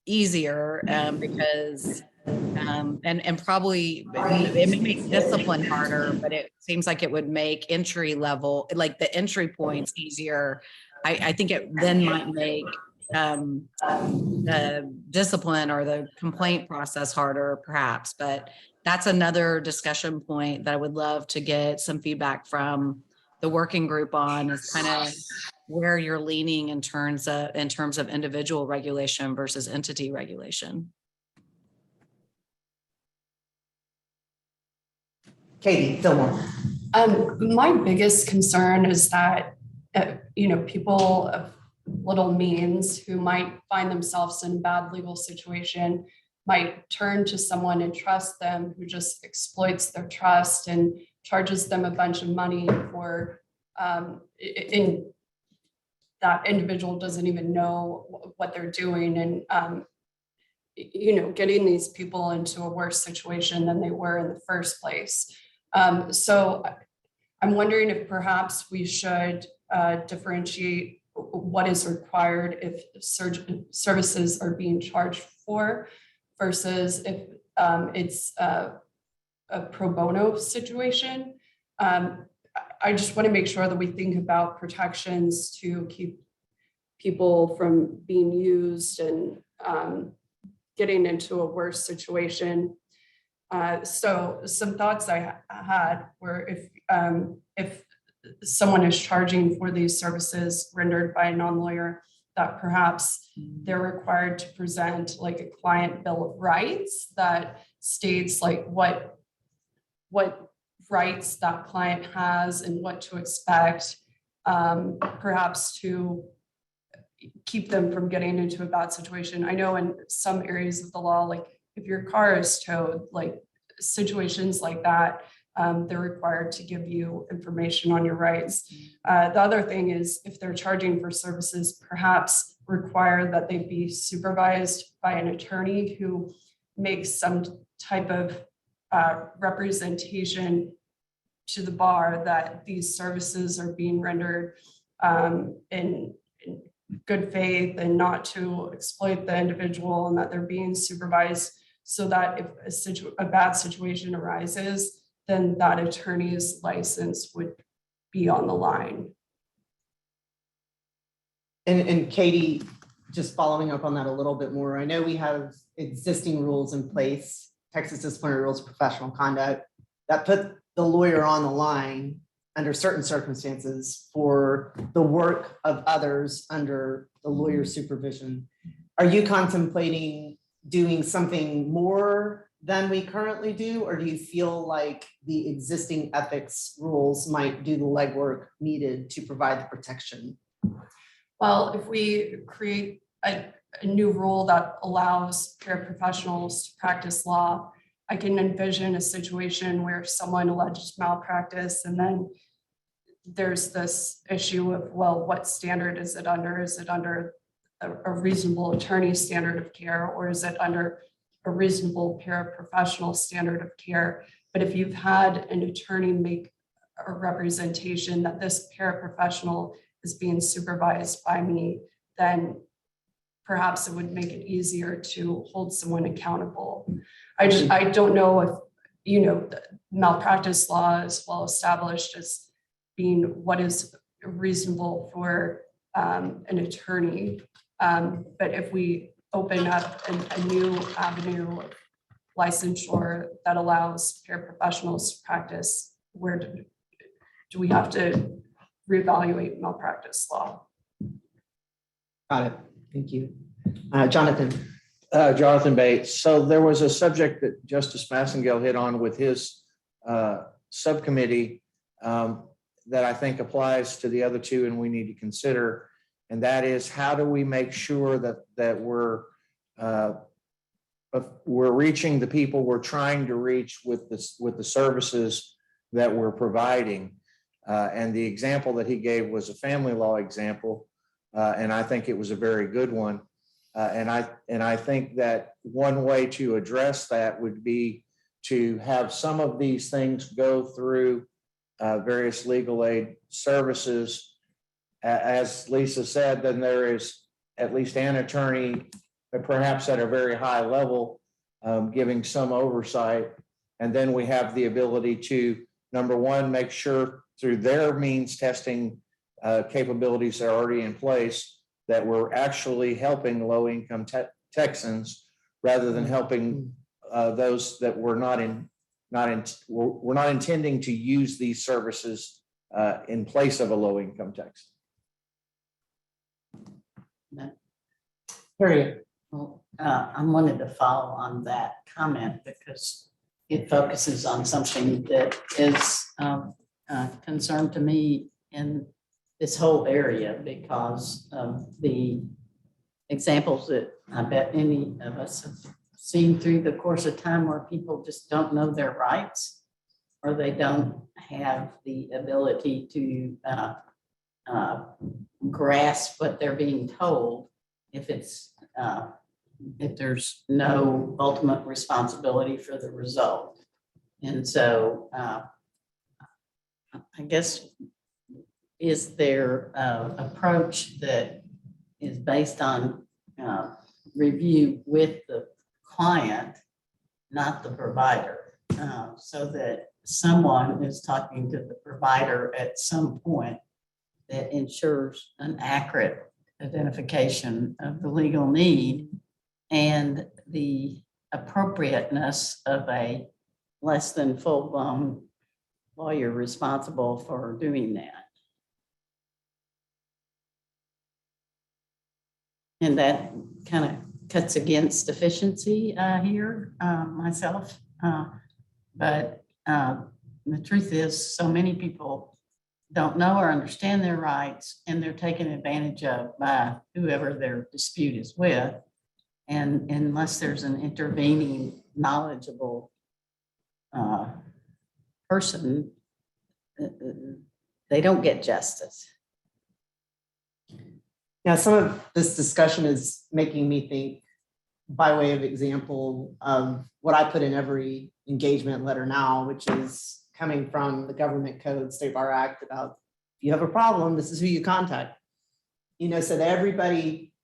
easier because and probably it may make discipline harder, but it seems like it would make entry level, like the entry points easier. I think it then might make the discipline or the complaint process harder, perhaps. But that's another discussion point that I would love to get some feedback from the working group on, is kind of where you're leaning in terms of individual regulation versus entity regulation. Katie, Fillmore. My biggest concern is that, people of little means who might find themselves in a bad legal situation might turn to someone and trust them who just exploits their trust and charges them a bunch of money for, in that individual doesn't even know what they're doing, and getting these people into a worse situation than they were in the first place. So I'm wondering if perhaps we should differentiate what is required if services are being charged for versus if it's a pro bono situation. I just want to make sure that we think about protections to keep people from being used and getting into a worse situation. So some thoughts I had were if someone is charging for these services rendered by a non-lawyer, that perhaps they're required to present like a client bill of rights that states like what rights that client has and what to expect, perhaps to keep them from getting into a bad situation. I know in some areas of the law, like if your car is towed, like situations like that, they're required to give you information on your rights. The other thing is if they're charging for services, perhaps require that they be supervised by an attorney who makes some type of representation to the bar that these services are being rendered in good faith and not to exploit the individual, and that they're being supervised so that if a bad situation arises, then that attorney's license would be on the line. And Katie, just following up on that a little bit more, I know we have existing rules in place, Texas Disciplinary Rules of Professional Conduct, that put the lawyer on the line under certain circumstances for the work of others under the lawyer's supervision. Are you contemplating doing something more than we currently do, or do you feel like the existing ethics rules might do the legwork needed to provide the protection? Well, if we create a new rule that allows paraprofessionals to practice law, I can envision a situation where someone alleges malpractice and then there's this issue of, well, what standard is it under? Is it under a reasonable attorney standard of care, or is it under a reasonable paraprofessional standard of care? But if you've had an attorney make a representation that this paraprofessional is being supervised by me, then perhaps it would make it easier to hold someone accountable. I don't know if, the malpractice law is well established as being what is reasonable for an attorney. But if we open up a new avenue of licensure that allows paraprofessionals to practice, where do we have to reevaluate malpractice law? Got it. Thank you. Jonathan. Jonathan Bates. So there was a subject that Justice Massengale hit on with his subcommittee that I think applies to the other two and we need to consider. And that is, how do we make sure that we're reaching the people we're trying to reach with the services that we're providing? And the example that he gave was a family law example. And I think it was a very good one. And I think that one way to address that would be to have some of these things go through various legal aid services. As Lisa said, then there is at least an attorney, perhaps at a very high level, giving some oversight. And then we have the ability to, number one, make sure through their means testing capabilities that are already in place, that we're actually helping low-income Texans rather than helping those that we're not intending to use these services in place of a low-income Texan. Harriet. Well, I wanted to follow on that comment because it focuses on something that is concern to me in this whole area because of the examples that I bet any of us have seen through the course of time where people just don't know their rights or they don't have the ability to grasp what they're being told if there's no ultimate responsibility for the result. And so I guess, is there an approach that is based on review with the client, not the provider, so that someone is talking to the provider at some point that ensures an accurate identification of the legal need and the appropriateness of a less than full-blown lawyer responsible for doing that. And that kind of cuts against efficiency here myself. But the truth is, so many people don't know or understand their rights, and they're taken advantage of by whoever their dispute is with. And unless there's an intervening, knowledgeable person, they don't get justice. Now, some of this discussion is making me think, by way of example, of what I put in every engagement letter now, which is coming from the Government Code, State Bar Act, about if you have a problem, this is who you contact. You know, so that everybody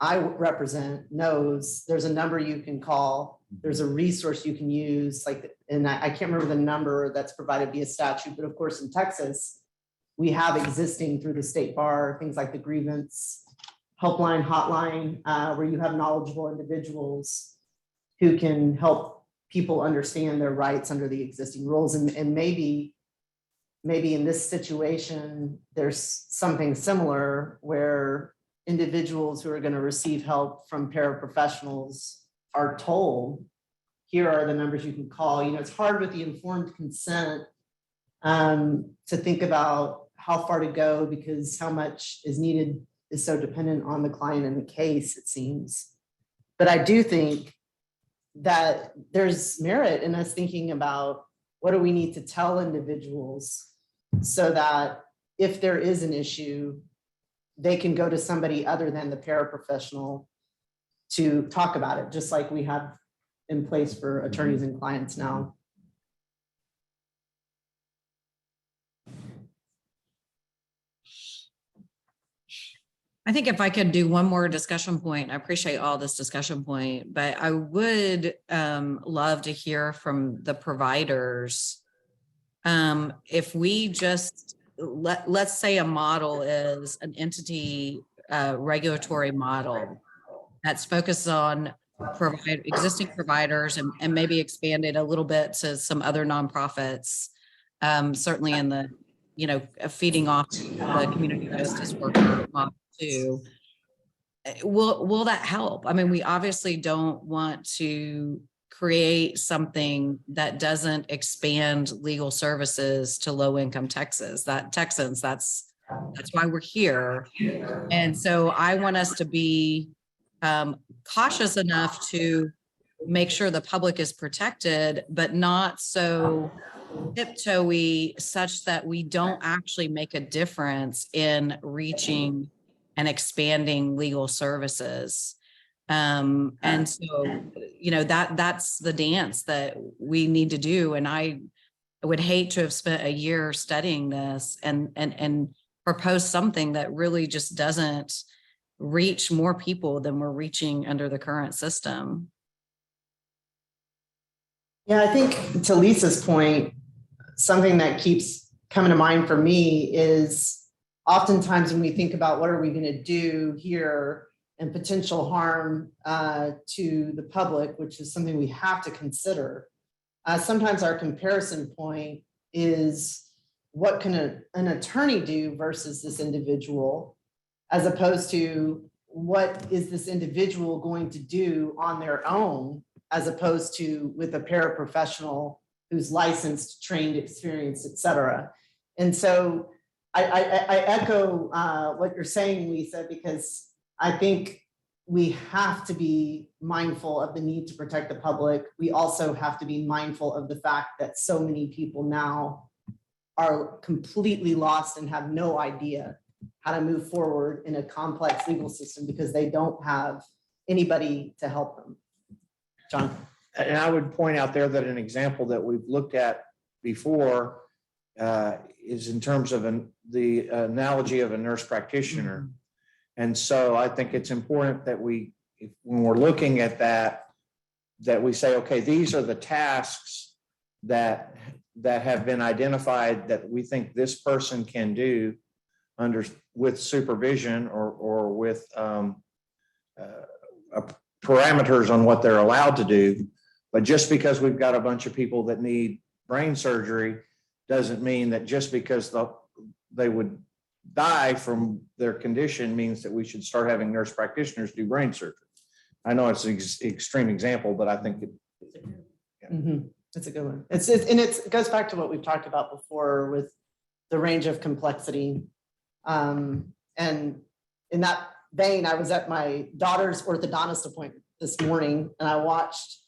I represent knows there's a number you can call, there's a resource you can use, like, and I can't remember the number that's provided via statute, but of course in Texas, we have existing through the state bar, things like the grievance helpline, hotline, where you have knowledgeable individuals who can help people understand their rights under the existing rules. And maybe in this situation, there's something similar where individuals who are going to receive help from paraprofessionals are told, here are the numbers you can call. You know, it's hard with the informed consent to think about how far to go, because how much is needed is so dependent on the client and the case, it seems. But I do think that there's merit in us thinking about what do we need to tell individuals so that if there is an issue, they can go to somebody other than the paraprofessional to talk about it, just like we have in place for attorneys and clients now. I think if I could do one more discussion point, I appreciate all this discussion point, but I would love to hear from the providers. If we just, let's say a model is an entity regulatory model that's focused on existing providers and maybe expanded a little bit to some other nonprofits, certainly in the, feeding off the community justice worker model too. will that help? I mean, we obviously don't want to create something that doesn't expand legal services to low-income Texans. That's why we're here. And so I want us to be cautious enough to make sure the public is protected, but not so tiptoey such that we don't actually make a difference in reaching and expanding legal services. And so, that's the dance that we need to do. And I would hate to have spent a year studying this and propose something that really just doesn't reach more people than we're reaching under the current system. Yeah, I think to Lisa's point, something that keeps coming to mind for me is oftentimes when we think about what are we going to do here and potential harm to the public, which is something we have to consider. Sometimes our comparison point is what can an attorney do versus this individual, as opposed to what is this individual going to do on their own, as opposed to with a paraprofessional who's licensed, trained, experienced, et cetera. And so I echo what you're saying, Lisa, because I think we have to be mindful of the need to protect the public. We also have to be mindful of the fact that so many people now are completely lost and have no idea how to move forward in a complex legal system because they don't have anybody to help them. John? And I would point out there that an example that we've looked at before is in terms of the analogy of a nurse practitioner. Mm-hmm. And so I think it's important that when we're looking at that we say, okay, these are the tasks that have been identified that we think this person can do with supervision or with parameters on what they're allowed to do. But just because we've got a bunch of people that need brain surgery doesn't mean that just because they would die from their condition means that we should start having nurse practitioners do brain surgery. I know it's an extreme example, but I think it's a good one. It goes back to what we've talked about before with the range of complexity. And in that vein, I was at my daughter's orthodontist appointment this morning, and I watched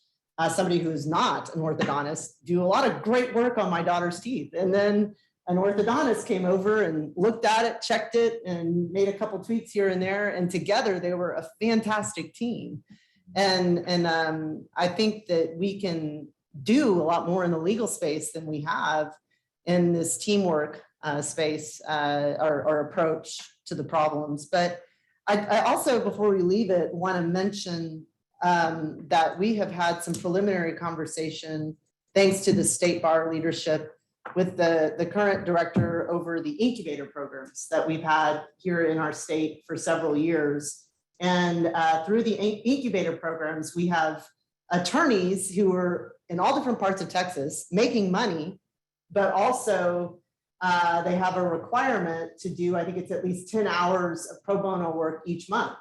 somebody who is not an orthodontist do a lot of great work on my daughter's teeth. And then an orthodontist came over and looked at it, checked it, and made a couple tweaks here and there. And together they were a fantastic team. And I think that we can do a lot more in the legal space than we have in this teamwork space or approach to the problems. But I also, before we leave it, want to mention that we have had some preliminary conversation, thanks to the state bar leadership, with the current director over the incubator programs that we've had here in our state for several years. And through the incubator programs, we have attorneys who are in all different parts of Texas making money, but also they have a requirement to do, I think it's at least 10 hours of pro bono work each month.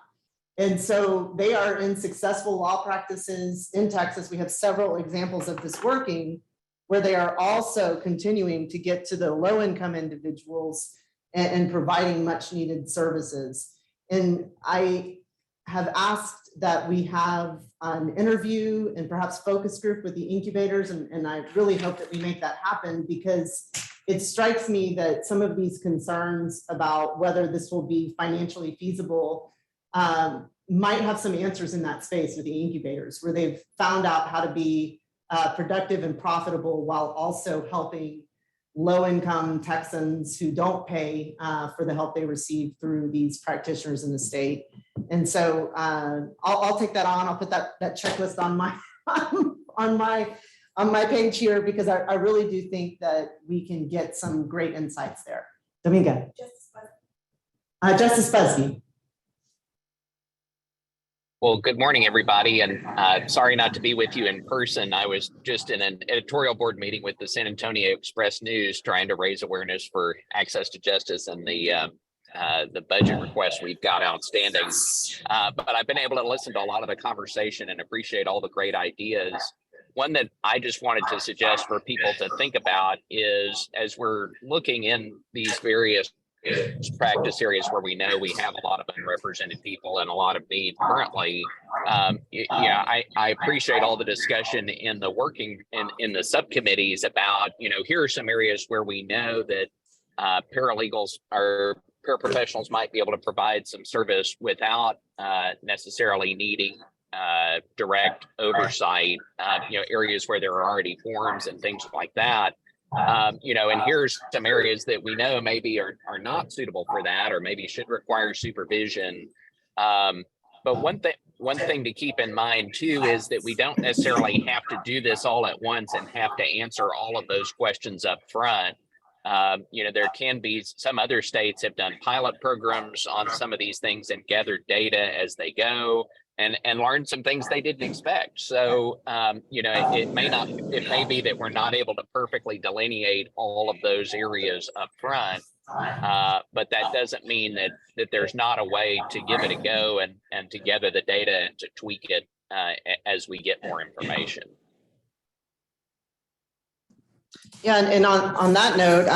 And so they are in successful law practices in Texas. We have several examples of this working, where they are also continuing to get to the low-income individuals and providing much needed services. And I have asked that we have an interview and perhaps focus group with the incubators, and I really hope that we make that happen, because it strikes me that some of these concerns about whether this will be financially feasible might have some answers in that space with the incubators, where they've found out how to be productive and profitable while also helping low-income Texans who don't pay for the help they receive through these practitioners in the state. And so I'll take that on. I'll put that checklist on my page here, because I really do think that we can get some great insights there. Dominga. Justice Busby. Well, good morning, everybody, and sorry not to be with you in person. I was just in an editorial board meeting with the San Antonio Express News trying to raise awareness for access to justice and the the budget requests we've got outstanding. But I've been able to listen to a lot of the conversation and appreciate all the great ideas. One that I just wanted to suggest for people to think about is, as we're looking in these various practice areas where we know we have a lot of unrepresented people and a lot of need currently, I appreciate all the discussion in the working in the subcommittees about, here are some areas where we know that paralegals or paraprofessionals might be able to provide some service without necessarily needing direct oversight, areas where there are already forms and things like that. And here's some areas that we know maybe are not suitable for that, or maybe should require supervision. But one thing to keep in mind too is that we don't necessarily have to do this all at once and have to answer all of those questions up front. There can be some other states have done pilot programs on some of these things and gathered data as they go and learned some things they didn't expect. So, it may be that we're not able to perfectly delineate all of those areas up front. But that doesn't mean that there's not a way to give it a go and to gather the data and to tweak it as we get more information. Yeah, and on that note,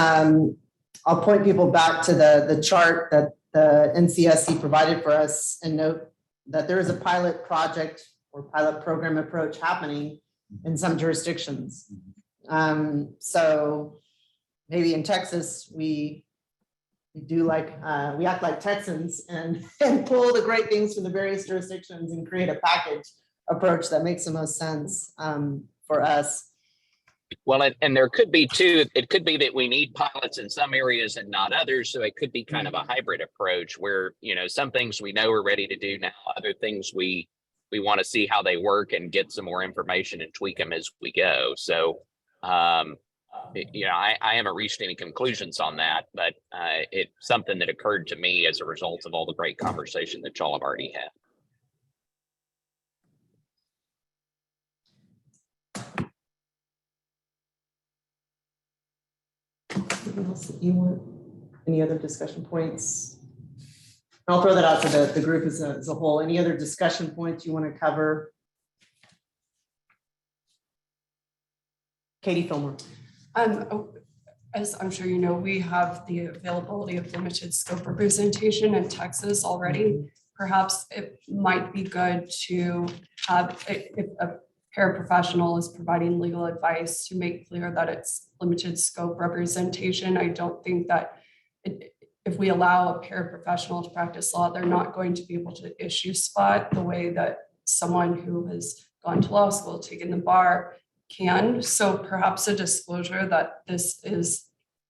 I'll point people back to the chart that the NCSC provided for us and note that there is a pilot project or pilot program approach happening in some jurisdictions. So maybe in Texas, we act like Texans and pull the great things from the various jurisdictions and create a package approach that makes the most sense for us. Well, and there could be too, it could be that we need pilots in some areas and not others. So it could be kind of a hybrid approach where, some things we know we're ready to do now, other things we want to see how they work and get some more information and tweak them as we go. So, I haven't reached any conclusions on that, but it's something that occurred to me as a result of all the great conversation that y'all have already had. Anything else that you want? Any other discussion points? I'll throw that out to the group as a whole. Any other discussion points you want to cover? Katie Fillmore. As I'm sure you know, we have the availability of limited scope representation in Texas already. Perhaps it might be good to have, if a paraprofessional is providing legal advice, to make clear that it's limited scope representation. I don't think that if we allow a paraprofessional to practice law, they're not going to be able to issue spot the way that someone who has gone to law school, taken the bar, can. So perhaps a disclosure that this is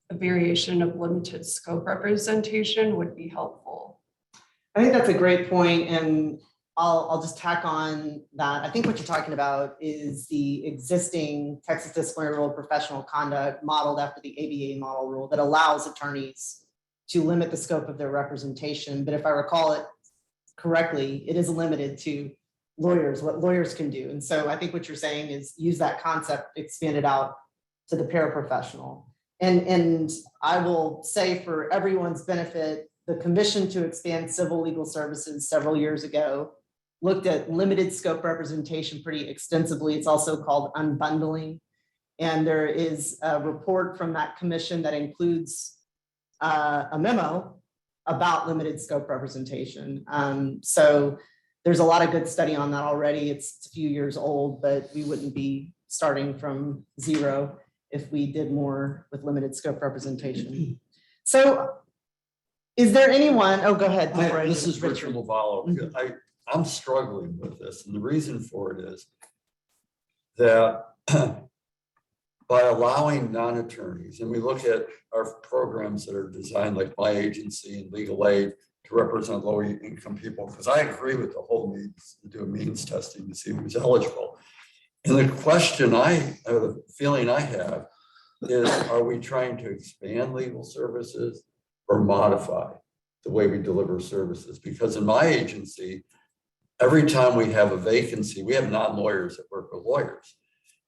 a variation of limited scope representation would be helpful. I think that's a great point, and I'll just tack on that. I think what you're talking about is the existing Texas disciplinary rule of professional conduct modeled after the ABA model rule that allows attorneys to limit the scope of their representation. But if I recall it correctly, it is limited to lawyers, what lawyers can do. And so I think what you're saying is use that concept, expand it out to the paraprofessional. And I will say, for everyone's benefit, the Commission to Expand Civil Legal Services several years ago looked at limited scope representation pretty extensively. It's also called unbundling. And there is a report from that commission that includes a memo about limited scope representation. So there's a lot of good study on that already. It's a few years old, but we wouldn't be starting from zero if we did more with limited scope representation. So is there anyone, oh, go ahead. This is Richard Lavallo. I'm struggling with this, and the reason for it is that by allowing non-attorneys, and we look at our programs that are designed, like my agency and legal aid, to represent low income people, because I agree with the whole needs to do a means testing to see who's eligible. And the question the feeling I have is, are we trying to expand legal services or modify the way we deliver services? Because in my agency, every time we have a vacancy, we have non-lawyers that work with lawyers.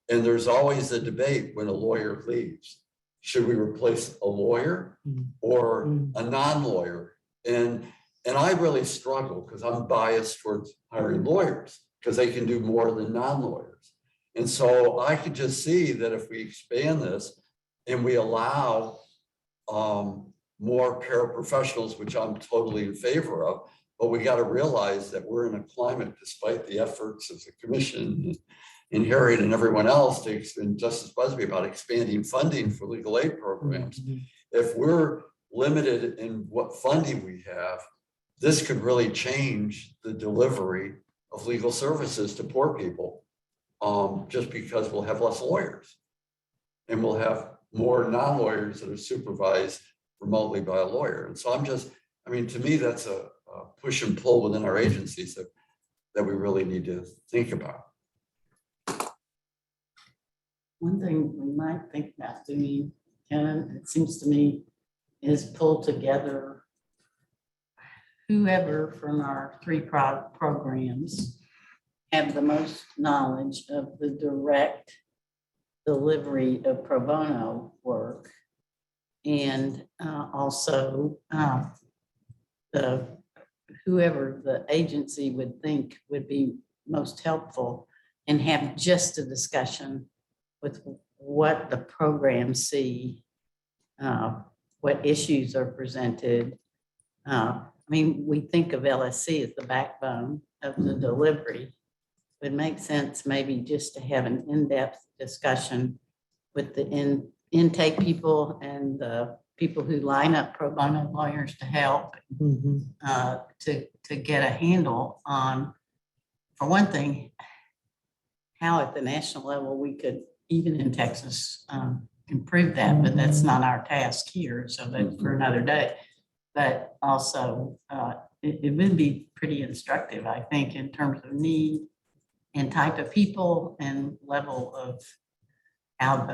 And there's always a debate when a lawyer leaves. Should we replace a lawyer or a non-lawyer And I really struggle because I'm biased towards hiring lawyers because they can do more than non-lawyers. And so I could just see that if we expand this and we allow more paraprofessionals, which I'm totally in favor of, but we got to realize that we're in a climate, despite the efforts of the commission and Harriet and everyone else, and Justice Busby, about expanding funding for legal aid programs. If we're limited in what funding we have, this could really change the delivery of legal services to poor people, just because we'll have less lawyers and we'll have more non-lawyers that are supervised remotely by a lawyer. And so to me, that's a push and pull within our agencies that we really need to think about. One thing we might think about doing, and it seems to me, is pull together whoever from our three programs have the most knowledge of the direct delivery of pro bono work, and also whoever the agency would think would be most helpful, and have just a discussion with what the programs see, what issues are presented. We think of LSC as the backbone of the delivery. It would make sense maybe just to have an in-depth discussion with the intake people and the people who line up pro bono lawyers to help, to get a handle on, for one thing, how at the national level we could, even in Texas, improve that, but that's not our task here, so that's for another day. But also, it would be pretty instructive, I think, in terms of need and type of people and level of how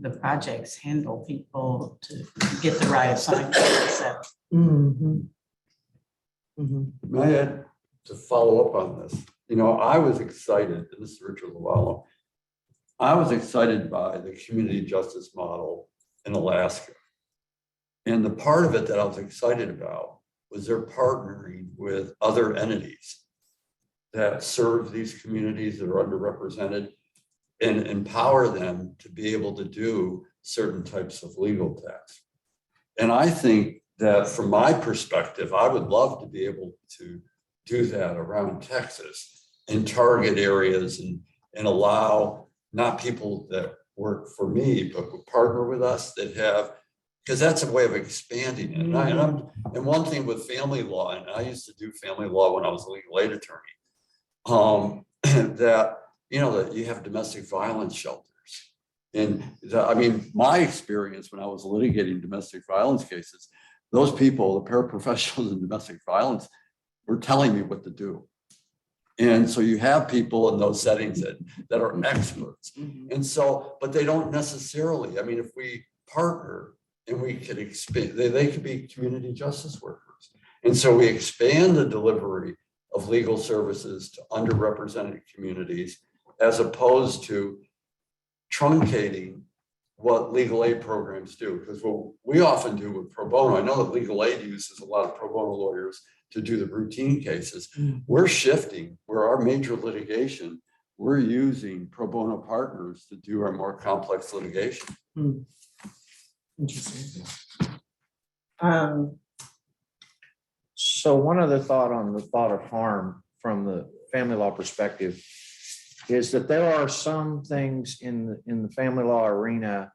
the projects handle people to get the right assignment. May I add, to follow up on this? I was excited, and this is Richard Lavallo. I was excited by the community justice model in Alaska. And the part of it that I was excited about was they're partnering with other entities that serve these communities that are underrepresented and empower them to be able to do certain types of legal tasks. And I think that from my perspective, I would love to be able to do that around Texas and target areas and allow not people that work for me, but would partner with us that have, because that's a way of expanding it. And one thing with family law, and I used to do family law when I was a legal aid attorney, that you have domestic violence shelters. And my experience when I was litigating domestic violence cases, those people, the paraprofessionals in domestic violence, were telling me what to do. And so you have people in those settings that are experts. And so, but they don't necessarily, if we partner and we could expand, they could be community justice workers. And so we expand the delivery of legal services to underrepresented communities, as opposed to truncating what legal aid programs do. Because what we often do with pro bono, I know that legal aid uses a lot of pro bono lawyers to do the routine cases. We're shifting where our major litigation, we're using pro bono partners to do our more complex litigation. Interesting. So one other thought on the thought of harm from the family law perspective is that there are some things in the family law arena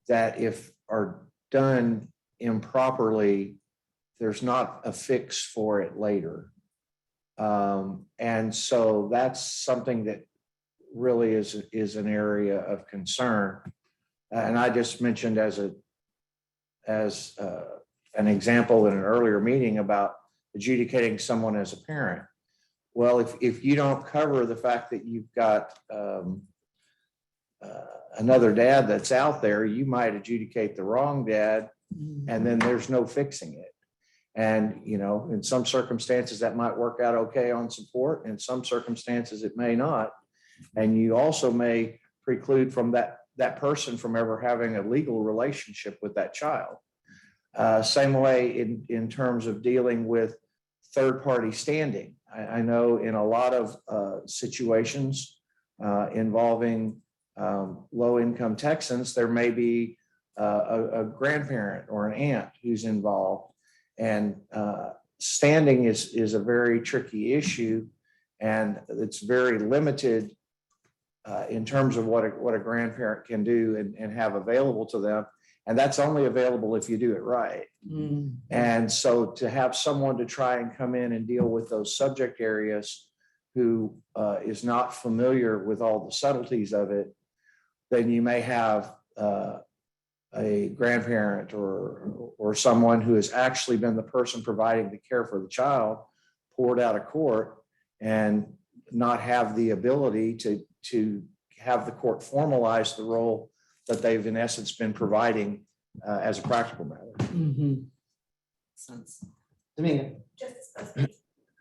that, if are done improperly, there's not a fix for it later. And so that's something that really is an area of concern. And I just mentioned as an example in an earlier meeting about adjudicating someone as a parent. Well, if you don't cover the fact that you've got another dad that's out there, you might adjudicate the wrong dad, and then there's no fixing it. And, in some circumstances that might work out okay on support. In some circumstances, it may not. And you also may preclude from that person from ever having a legal relationship with that child. Same way in terms of dealing with third-party standing. I know in a lot of situations involving low-income Texans, there may be a grandparent or an aunt who's involved. And standing is a very tricky issue, and it's very limited in terms of what a grandparent can do and have available to them. And that's only available if you do it right. And so to have someone to try and come in and deal with those subject areas who is not familiar with all the subtleties of it, then you may have a grandparent or someone who has actually been the person providing the care for the child poured out of court and not have the ability to have the court formalize the role that they've in essence been providing as a practical matter. Sense. Domingo.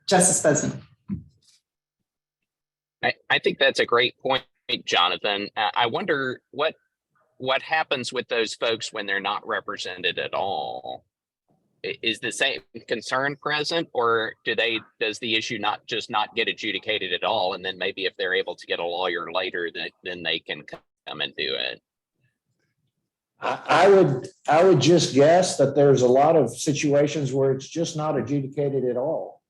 Justice Bessie. I think that's a great point, Jonathan. I wonder what happens with those folks when they're not represented at all. Is the same concern present, or does the issue not get adjudicated at all? And then maybe if they're able to get a lawyer later, then they can come and do it. I would just guess that there's a lot of situations where it's just not adjudicated at all.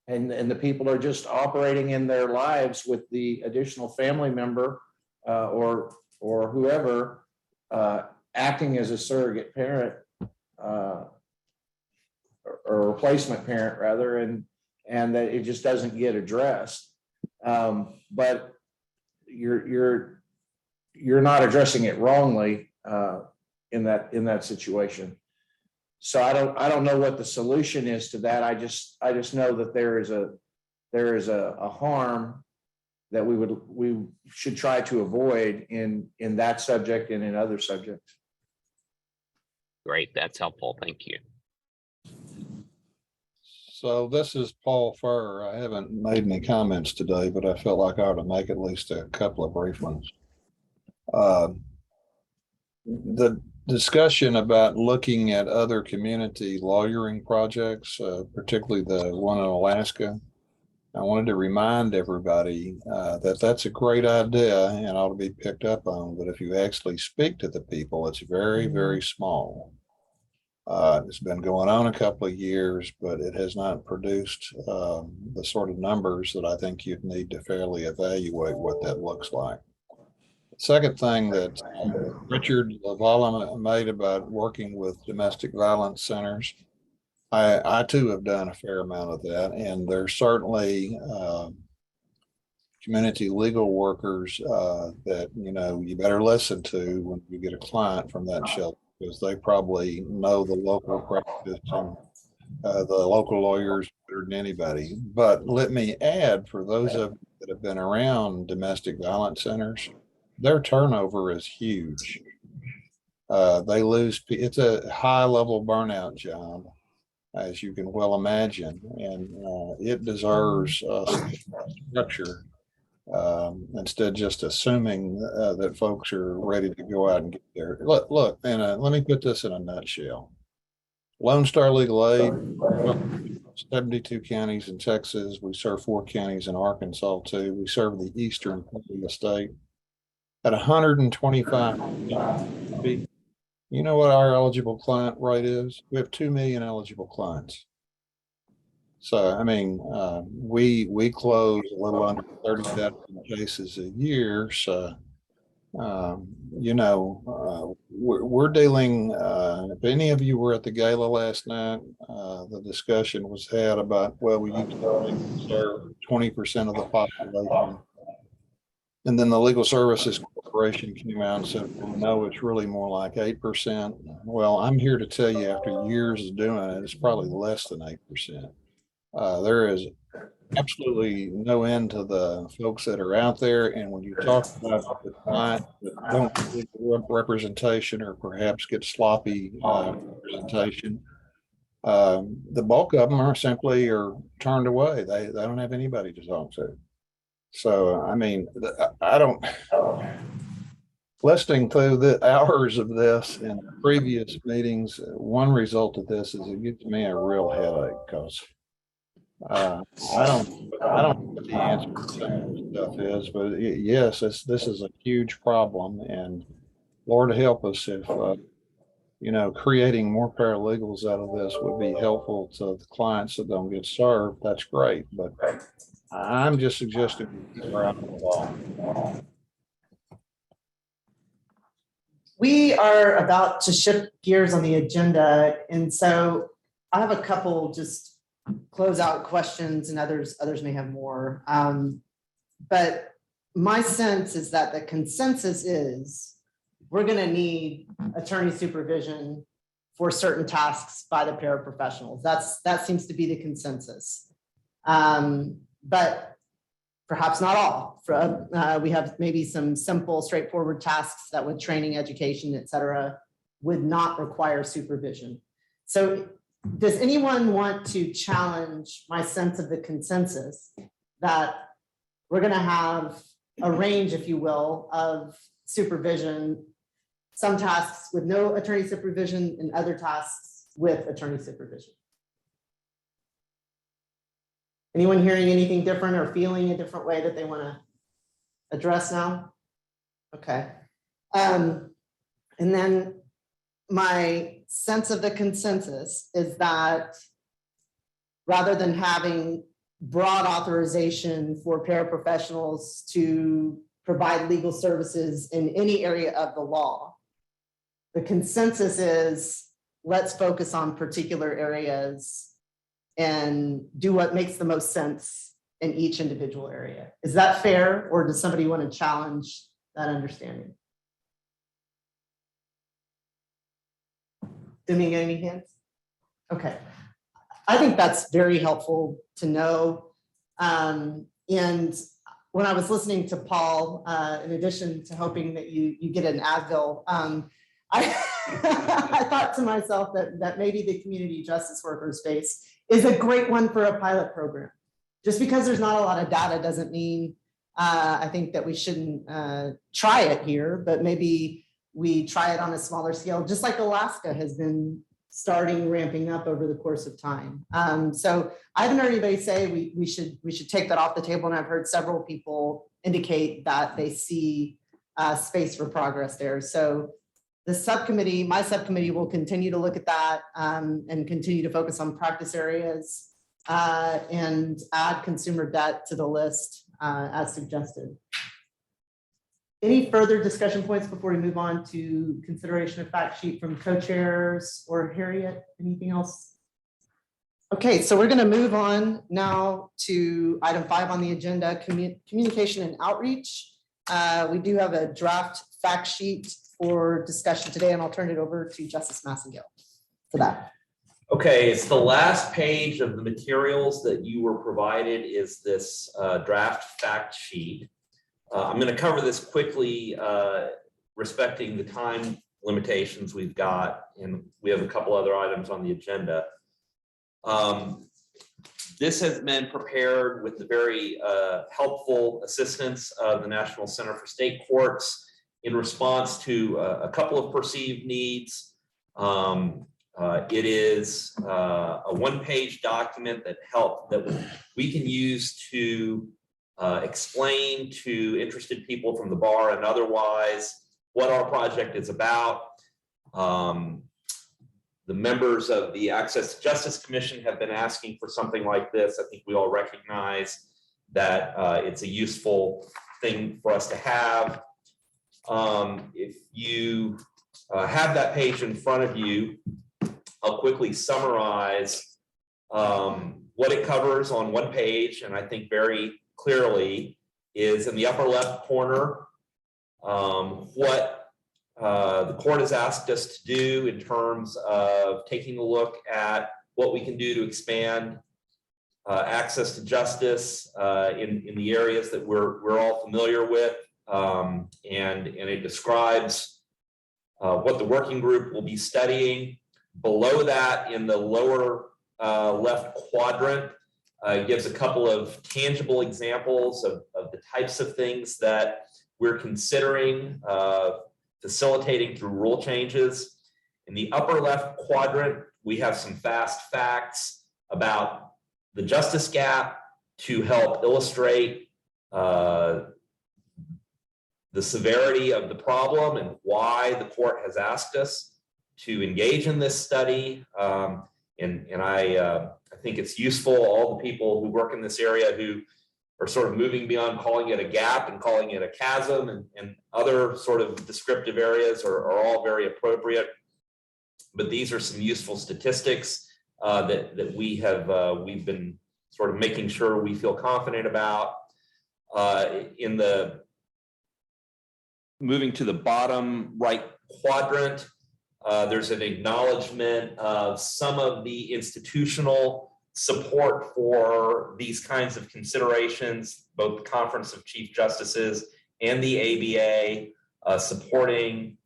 And the people are just operating in their lives with the additional family member or whoever acting as a surrogate parent or replacement parent rather, and that it just doesn't get addressed. But you're not addressing it wrongly in that situation. So I don't know what the solution is to that. I just know that there is a harm that we should try to avoid in that subject and in other subjects. Great, that's helpful. Thank you. So this is Paul Furr. I haven't made any comments today, but I felt like I ought to make at least a couple of brief ones. The discussion about looking at other community lawyering projects, particularly the one in Alaska, I wanted to remind everybody that that's a great idea and ought to be picked up on. But if you actually speak to the people, it's very, very small. It's been going on a couple of years, but it has not produced the sort of numbers that I think you'd need to fairly evaluate what that looks like. Second thing that Richard LaValle made about working with domestic violence centers, I too have done a fair amount of that, and there's certainly community legal workers that you better listen to when you get a client from that shelter, because they probably know the local practice and the local lawyers better than anybody. But let me add, for those of you that have been around domestic violence centers, their turnover is huge. They lose, it's a high level burnout job, as you can well imagine, and it deserves structure instead of just assuming that folks are ready to go out and get there. Look, and let me put this in a nutshell. Lone Star Legal Aid, 72 counties in Texas. We serve 4 counties in Arkansas too. We serve the eastern part of the state. At 125, you know what our eligible client rate is? We have 2 million eligible clients. So, I mean, we close a little under 30,000 cases a year. So, we're dealing, if any of you were at the gala last night, the discussion was had about, well, we used to serve 20% of the population. And then the Legal Services Corporation came out and said, well, no, it's really more like 8%. Well, I'm here to tell you, after years of doing it, it's probably less than 8%. There is absolutely no end to the folks that are out there. And when you talk about the clients that don't get representation or perhaps get sloppy representation, the bulk of them are simply turned away. They don't have anybody to talk to. So, I mean, listening through the hours of this in previous meetings, one result of this is it gives me a real headache because I don't know what the answer to some of this stuff is, but yes, this is a huge problem, and Lord help us if creating more paralegals out of this would be helpful to the clients that don't get served. That's great, but I'm just suggesting we keep our eye on the ball. We are about to shift gears on the agenda, and so I have a couple just closeout questions, and others may have more. But my sense is that the consensus is we're going to need attorney supervision for certain tasks by the paraprofessionals. That seems to be the consensus, but perhaps not all. We have maybe some simple, straightforward tasks that with training, education, et cetera, would not require supervision. So does anyone want to challenge my sense of the consensus that we're going to have a range, if you will, of supervision, some tasks with no attorney supervision and other tasks with attorney supervision? Anyone hearing anything different or feeling a different way that they want to address now? Okay. And then my sense of the consensus is that rather than having broad authorization for paraprofessionals to provide legal services in any area of the law, the consensus is let's focus on particular areas and do what makes the most sense in each individual area. Is that fair, or does somebody want to challenge that understanding? Didn't get any hands? Okay. I think that's very helpful to know. And when I was listening to Paul, in addition to hoping that you get an Advil, I thought to myself that maybe the community justice worker space is a great one for a pilot program. Just because there's not a lot of data doesn't mean I think that we shouldn't try it here, but maybe we try it on a smaller scale, just like Alaska has been ramping up over the course of time. So I haven't heard anybody say we should take that off the table, and I've heard several people indicate that they see space for progress there. So the subcommittee, my subcommittee, will continue to look at that and continue to focus on practice areas and add consumer debt to the list as suggested. Any further discussion points before we move on to consideration of fact sheet from co-chairs or Harriet? Anything else? Okay, so we're going to move on now to item 5 on the agenda, communication and outreach. We do have a draft fact sheet for discussion today, and I'll turn it over to Justice Massengale for that. Okay, it's the last page of the materials that you were provided is this draft fact sheet. I'm going to cover this quickly, respecting the time limitations we've got, and we have a couple other items on the agenda. This has been prepared with the very helpful assistance of the National Center for State Courts in response to a couple of perceived needs. It is a one-page document that we can use to explain to interested people from the bar and otherwise what our project is about. The members of the Access to Justice Commission have been asking for something like this. I think we all recognize that it's a useful thing for us to have. If you have that page in front of you, I'll quickly summarize what it covers on one page, and I think very clearly is in the upper left corner what the court has asked us to do in terms of taking a look at what we can do to expand access to justice in the areas that we're all familiar with, and it describes what the working group will be studying. Below that, in the lower left quadrant, gives a couple of tangible examples of the types of things that we're considering facilitating through rule changes. In the upper left quadrant, we have some fast facts about the justice gap to help illustrate the severity of the problem and why the court has asked us to engage in this study. And I think it's useful, all the people who work in this area who are sort of moving beyond calling it a gap and calling it a chasm and other sort of descriptive areas are all very appropriate. But these are some useful statistics that we've been sort of making sure we feel confident about. In the moving to the bottom right quadrant, there's an acknowledgement of some of the institutional support for these kinds of considerations, both the Conference of Chief Justices and the ABA supporting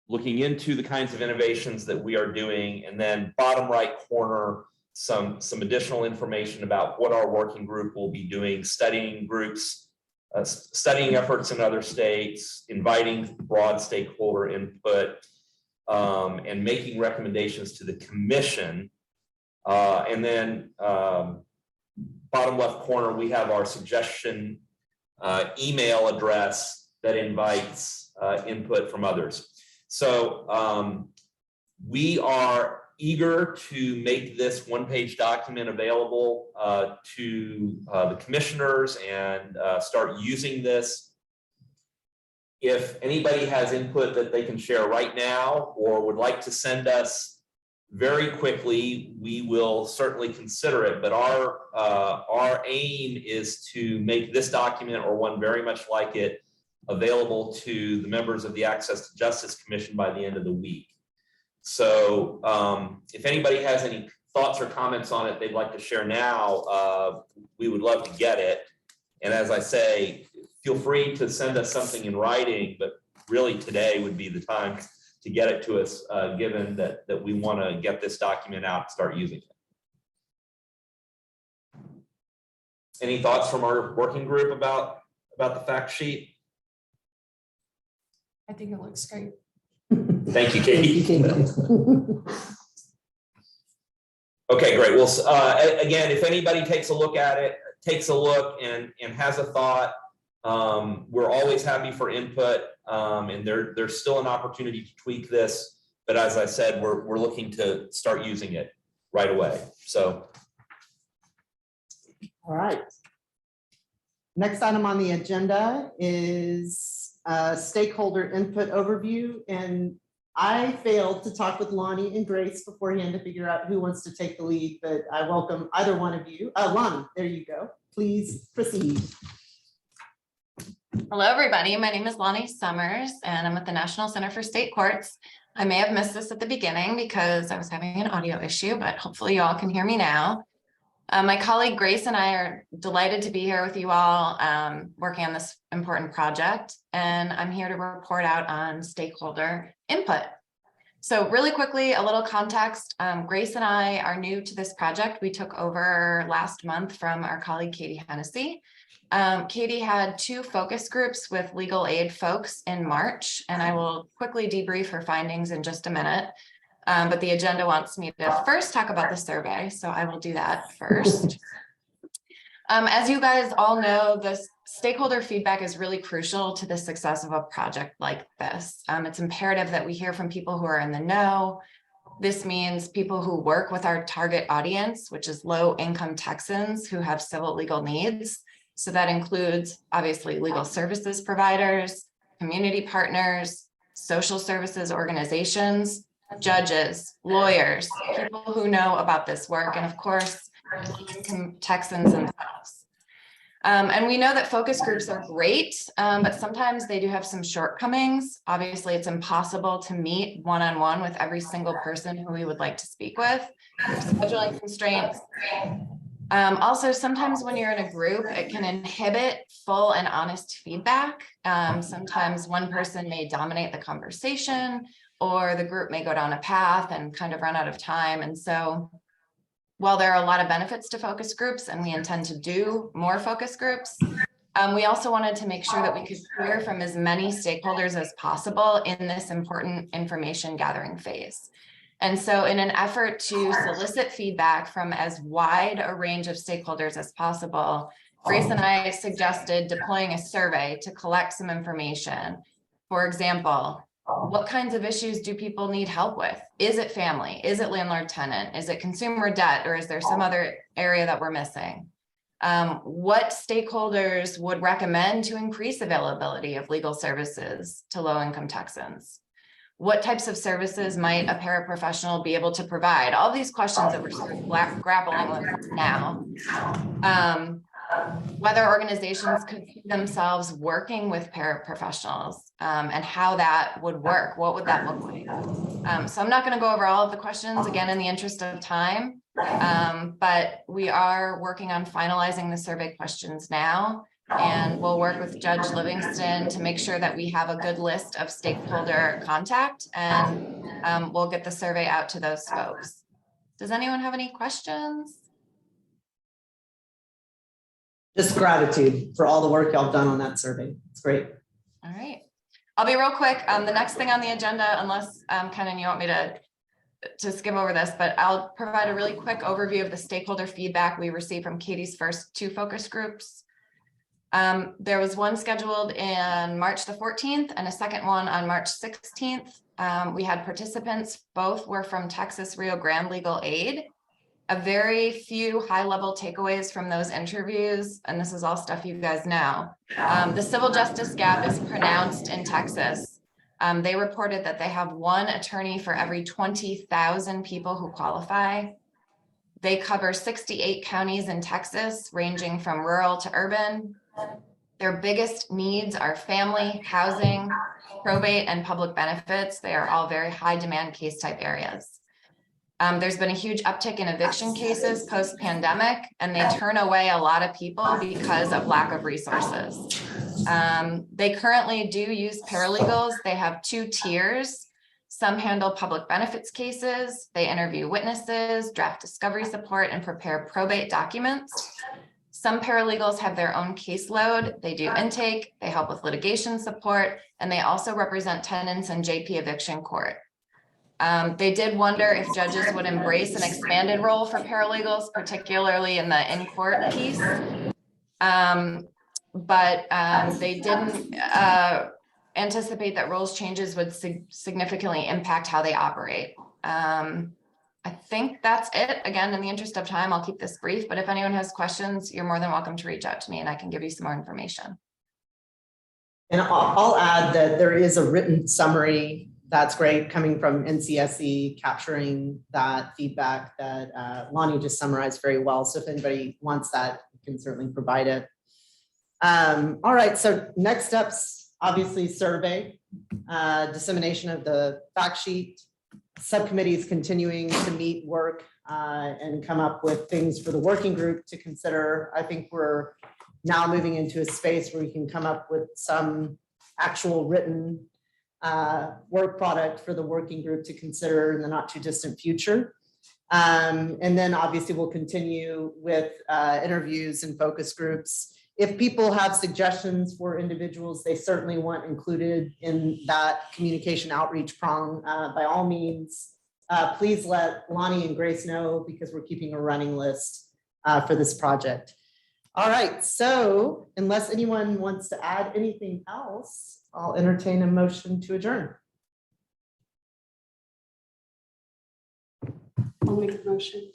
looking into the kinds of innovations that we are doing. And then bottom right corner, some additional information about what our working group will be doing, studying groups, studying efforts in other states, inviting broad stakeholder input, and making recommendations to the commission. And then bottom left corner, we have our suggestion email address that invites input from others. So we are eager to make this one-page document available to the commissioners and start using this. If anybody has input that they can share right now or would like to send us very quickly, we will certainly consider it. But our aim is to make this document or one very much like it available to the members of the Access to Justice Commission by the end of the week. So if anybody has any thoughts or comments on it they'd like to share now, we would love to get it. And as I say, feel free to send us something in writing, but really today would be the time to get it to us, given that we want to get this document out and start using it. Any thoughts from our working group about the fact sheet? I think it looks great. Thank you, Katie. Okay, great. Well, again, if anybody takes a look at it, and has a thought, we're always happy for input, and there's still an opportunity to tweak this. But as I said, we're looking to start using it right away. So, All right. Next item on the agenda is stakeholder input overview. And I failed to talk with Lonnie and Grace beforehand to figure out who wants to take the lead, but I welcome either one of you. Lonnie, there you go. Please proceed. Hello, everybody. My name is Lonnie Summers, and I'm with the National Center for State Courts. I may have missed this at the beginning because I was having an audio issue, but hopefully you all can hear me now. My colleague Grace and I are delighted to be here with you all working on this important project, and I'm here to report out on stakeholder input. So really quickly, a little context. Grace and I are new to this project. We took over last month from our colleague Katie Hennessy. Katie had 2 focus groups with legal aid folks in March, and I will quickly debrief her findings in just a minute. But the agenda wants me to first talk about the survey, so I will do that first. As you guys all know, the stakeholder feedback is really crucial to the success of a project like this. It's imperative that we hear from people who are in the know. This means people who work with our target audience, which is low-income Texans who have civil legal needs. So that includes, obviously, legal services providers, community partners, social services organizations, judges, lawyers, people who know about this work, and of course, Texans themselves. And we know that focus groups are great, but sometimes they do have some shortcomings. Obviously, it's impossible to meet one-on-one with every single person who we would like to speak with. Scheduling constraints. Also, sometimes when you're in a group, it can inhibit full and honest feedback. Sometimes one person may dominate the conversation, or the group may go down a path and kind of run out of time. And so while there are a lot of benefits to focus groups, and we intend to do more focus groups, We also wanted to make sure that we could hear from as many stakeholders as possible in this important information gathering phase. And so in an effort to solicit feedback from as wide a range of stakeholders as possible, Grace and I suggested deploying a survey to collect some information. For example, what kinds of issues do people need help with? Is it family? Is it landlord tenant? Is it consumer debt? Or is there some other area that we're missing? What stakeholders would recommend to increase availability of legal services to low-income Texans? What types of services might a paraprofessional be able to provide? All these questions that we're sort of grappling with now. Whether organizations could see themselves working with paraprofessionals and how that would work. What would that look like? So I'm not going to go over all of the questions again in the interest of time, but we are working on finalizing the survey questions now. And we'll work with Judge Livingston to make sure that we have a good list of stakeholder contact, and we'll get the survey out to those folks. Does anyone have any questions? Just gratitude for all the work y'all done on that survey. It's great. All right. I'll be real quick. The next thing on the agenda, unless Kenan, you want me to skip over this, but I'll provide a really quick overview of the stakeholder feedback we received from Katie's first 2 focus groups. There was one scheduled in March the 14th and a second one on March 16th. We had participants, both were from Texas Rio Grande Legal Aid. A very few high-level takeaways from those interviews, and this is all stuff you guys know. The civil justice gap is pronounced in Texas. They reported that they have 1 attorney for every 20,000 people who qualify. They cover 68 counties in Texas, ranging from rural to urban. Their biggest needs are family, housing, probate, and public benefits. They are all very high demand case type areas. There's been a huge uptick in eviction cases post-pandemic, and they turn away a lot of people because of lack of resources. They currently do use paralegals. They have 2 tiers. Some handle public benefits cases. They interview witnesses, draft discovery support, and prepare probate documents. Some paralegals have their own caseload. They do intake, they help with litigation support, and they also represent tenants in JP eviction court. They did wonder if judges would embrace an expanded role for paralegals, particularly in the in-court piece. But they didn't anticipate that rules changes would significantly impact how they operate. I think that's it. Again, in the interest of time, I'll keep this brief, but if anyone has questions, you're more than welcome to reach out to me and I can give you some more information. And I'll add that there is a written summary that's great coming from NCSE, capturing that feedback that Lonnie just summarized very well. So if anybody wants that, you can certainly provide it. All right, so next steps, obviously survey, dissemination of the fact sheet. Subcommittee is continuing to meet, work, and come up with things for the working group to consider. I think we're now moving into a space where we can come up with some actual written work product for the working group to consider in the not too distant future. And then obviously we'll continue with interviews and focus groups. If people have suggestions for individuals they certainly want included in that communication outreach prong, by all means, please let Lonnie and Grace know because we're keeping a running list for this project. All right, so unless anyone wants to add anything else, I'll entertain a motion to adjourn. I'll make a motion.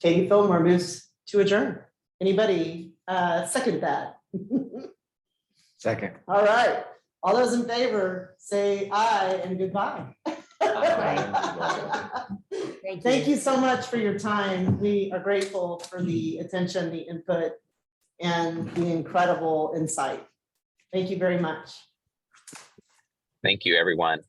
Katie Fillmore moves to adjourn. Anybody second that? Second. All right, all those in favor say aye and goodbye. Thank you so much for your time. We are grateful for the attention, the input, and the incredible insight. Thank you very much. Thank you, everyone.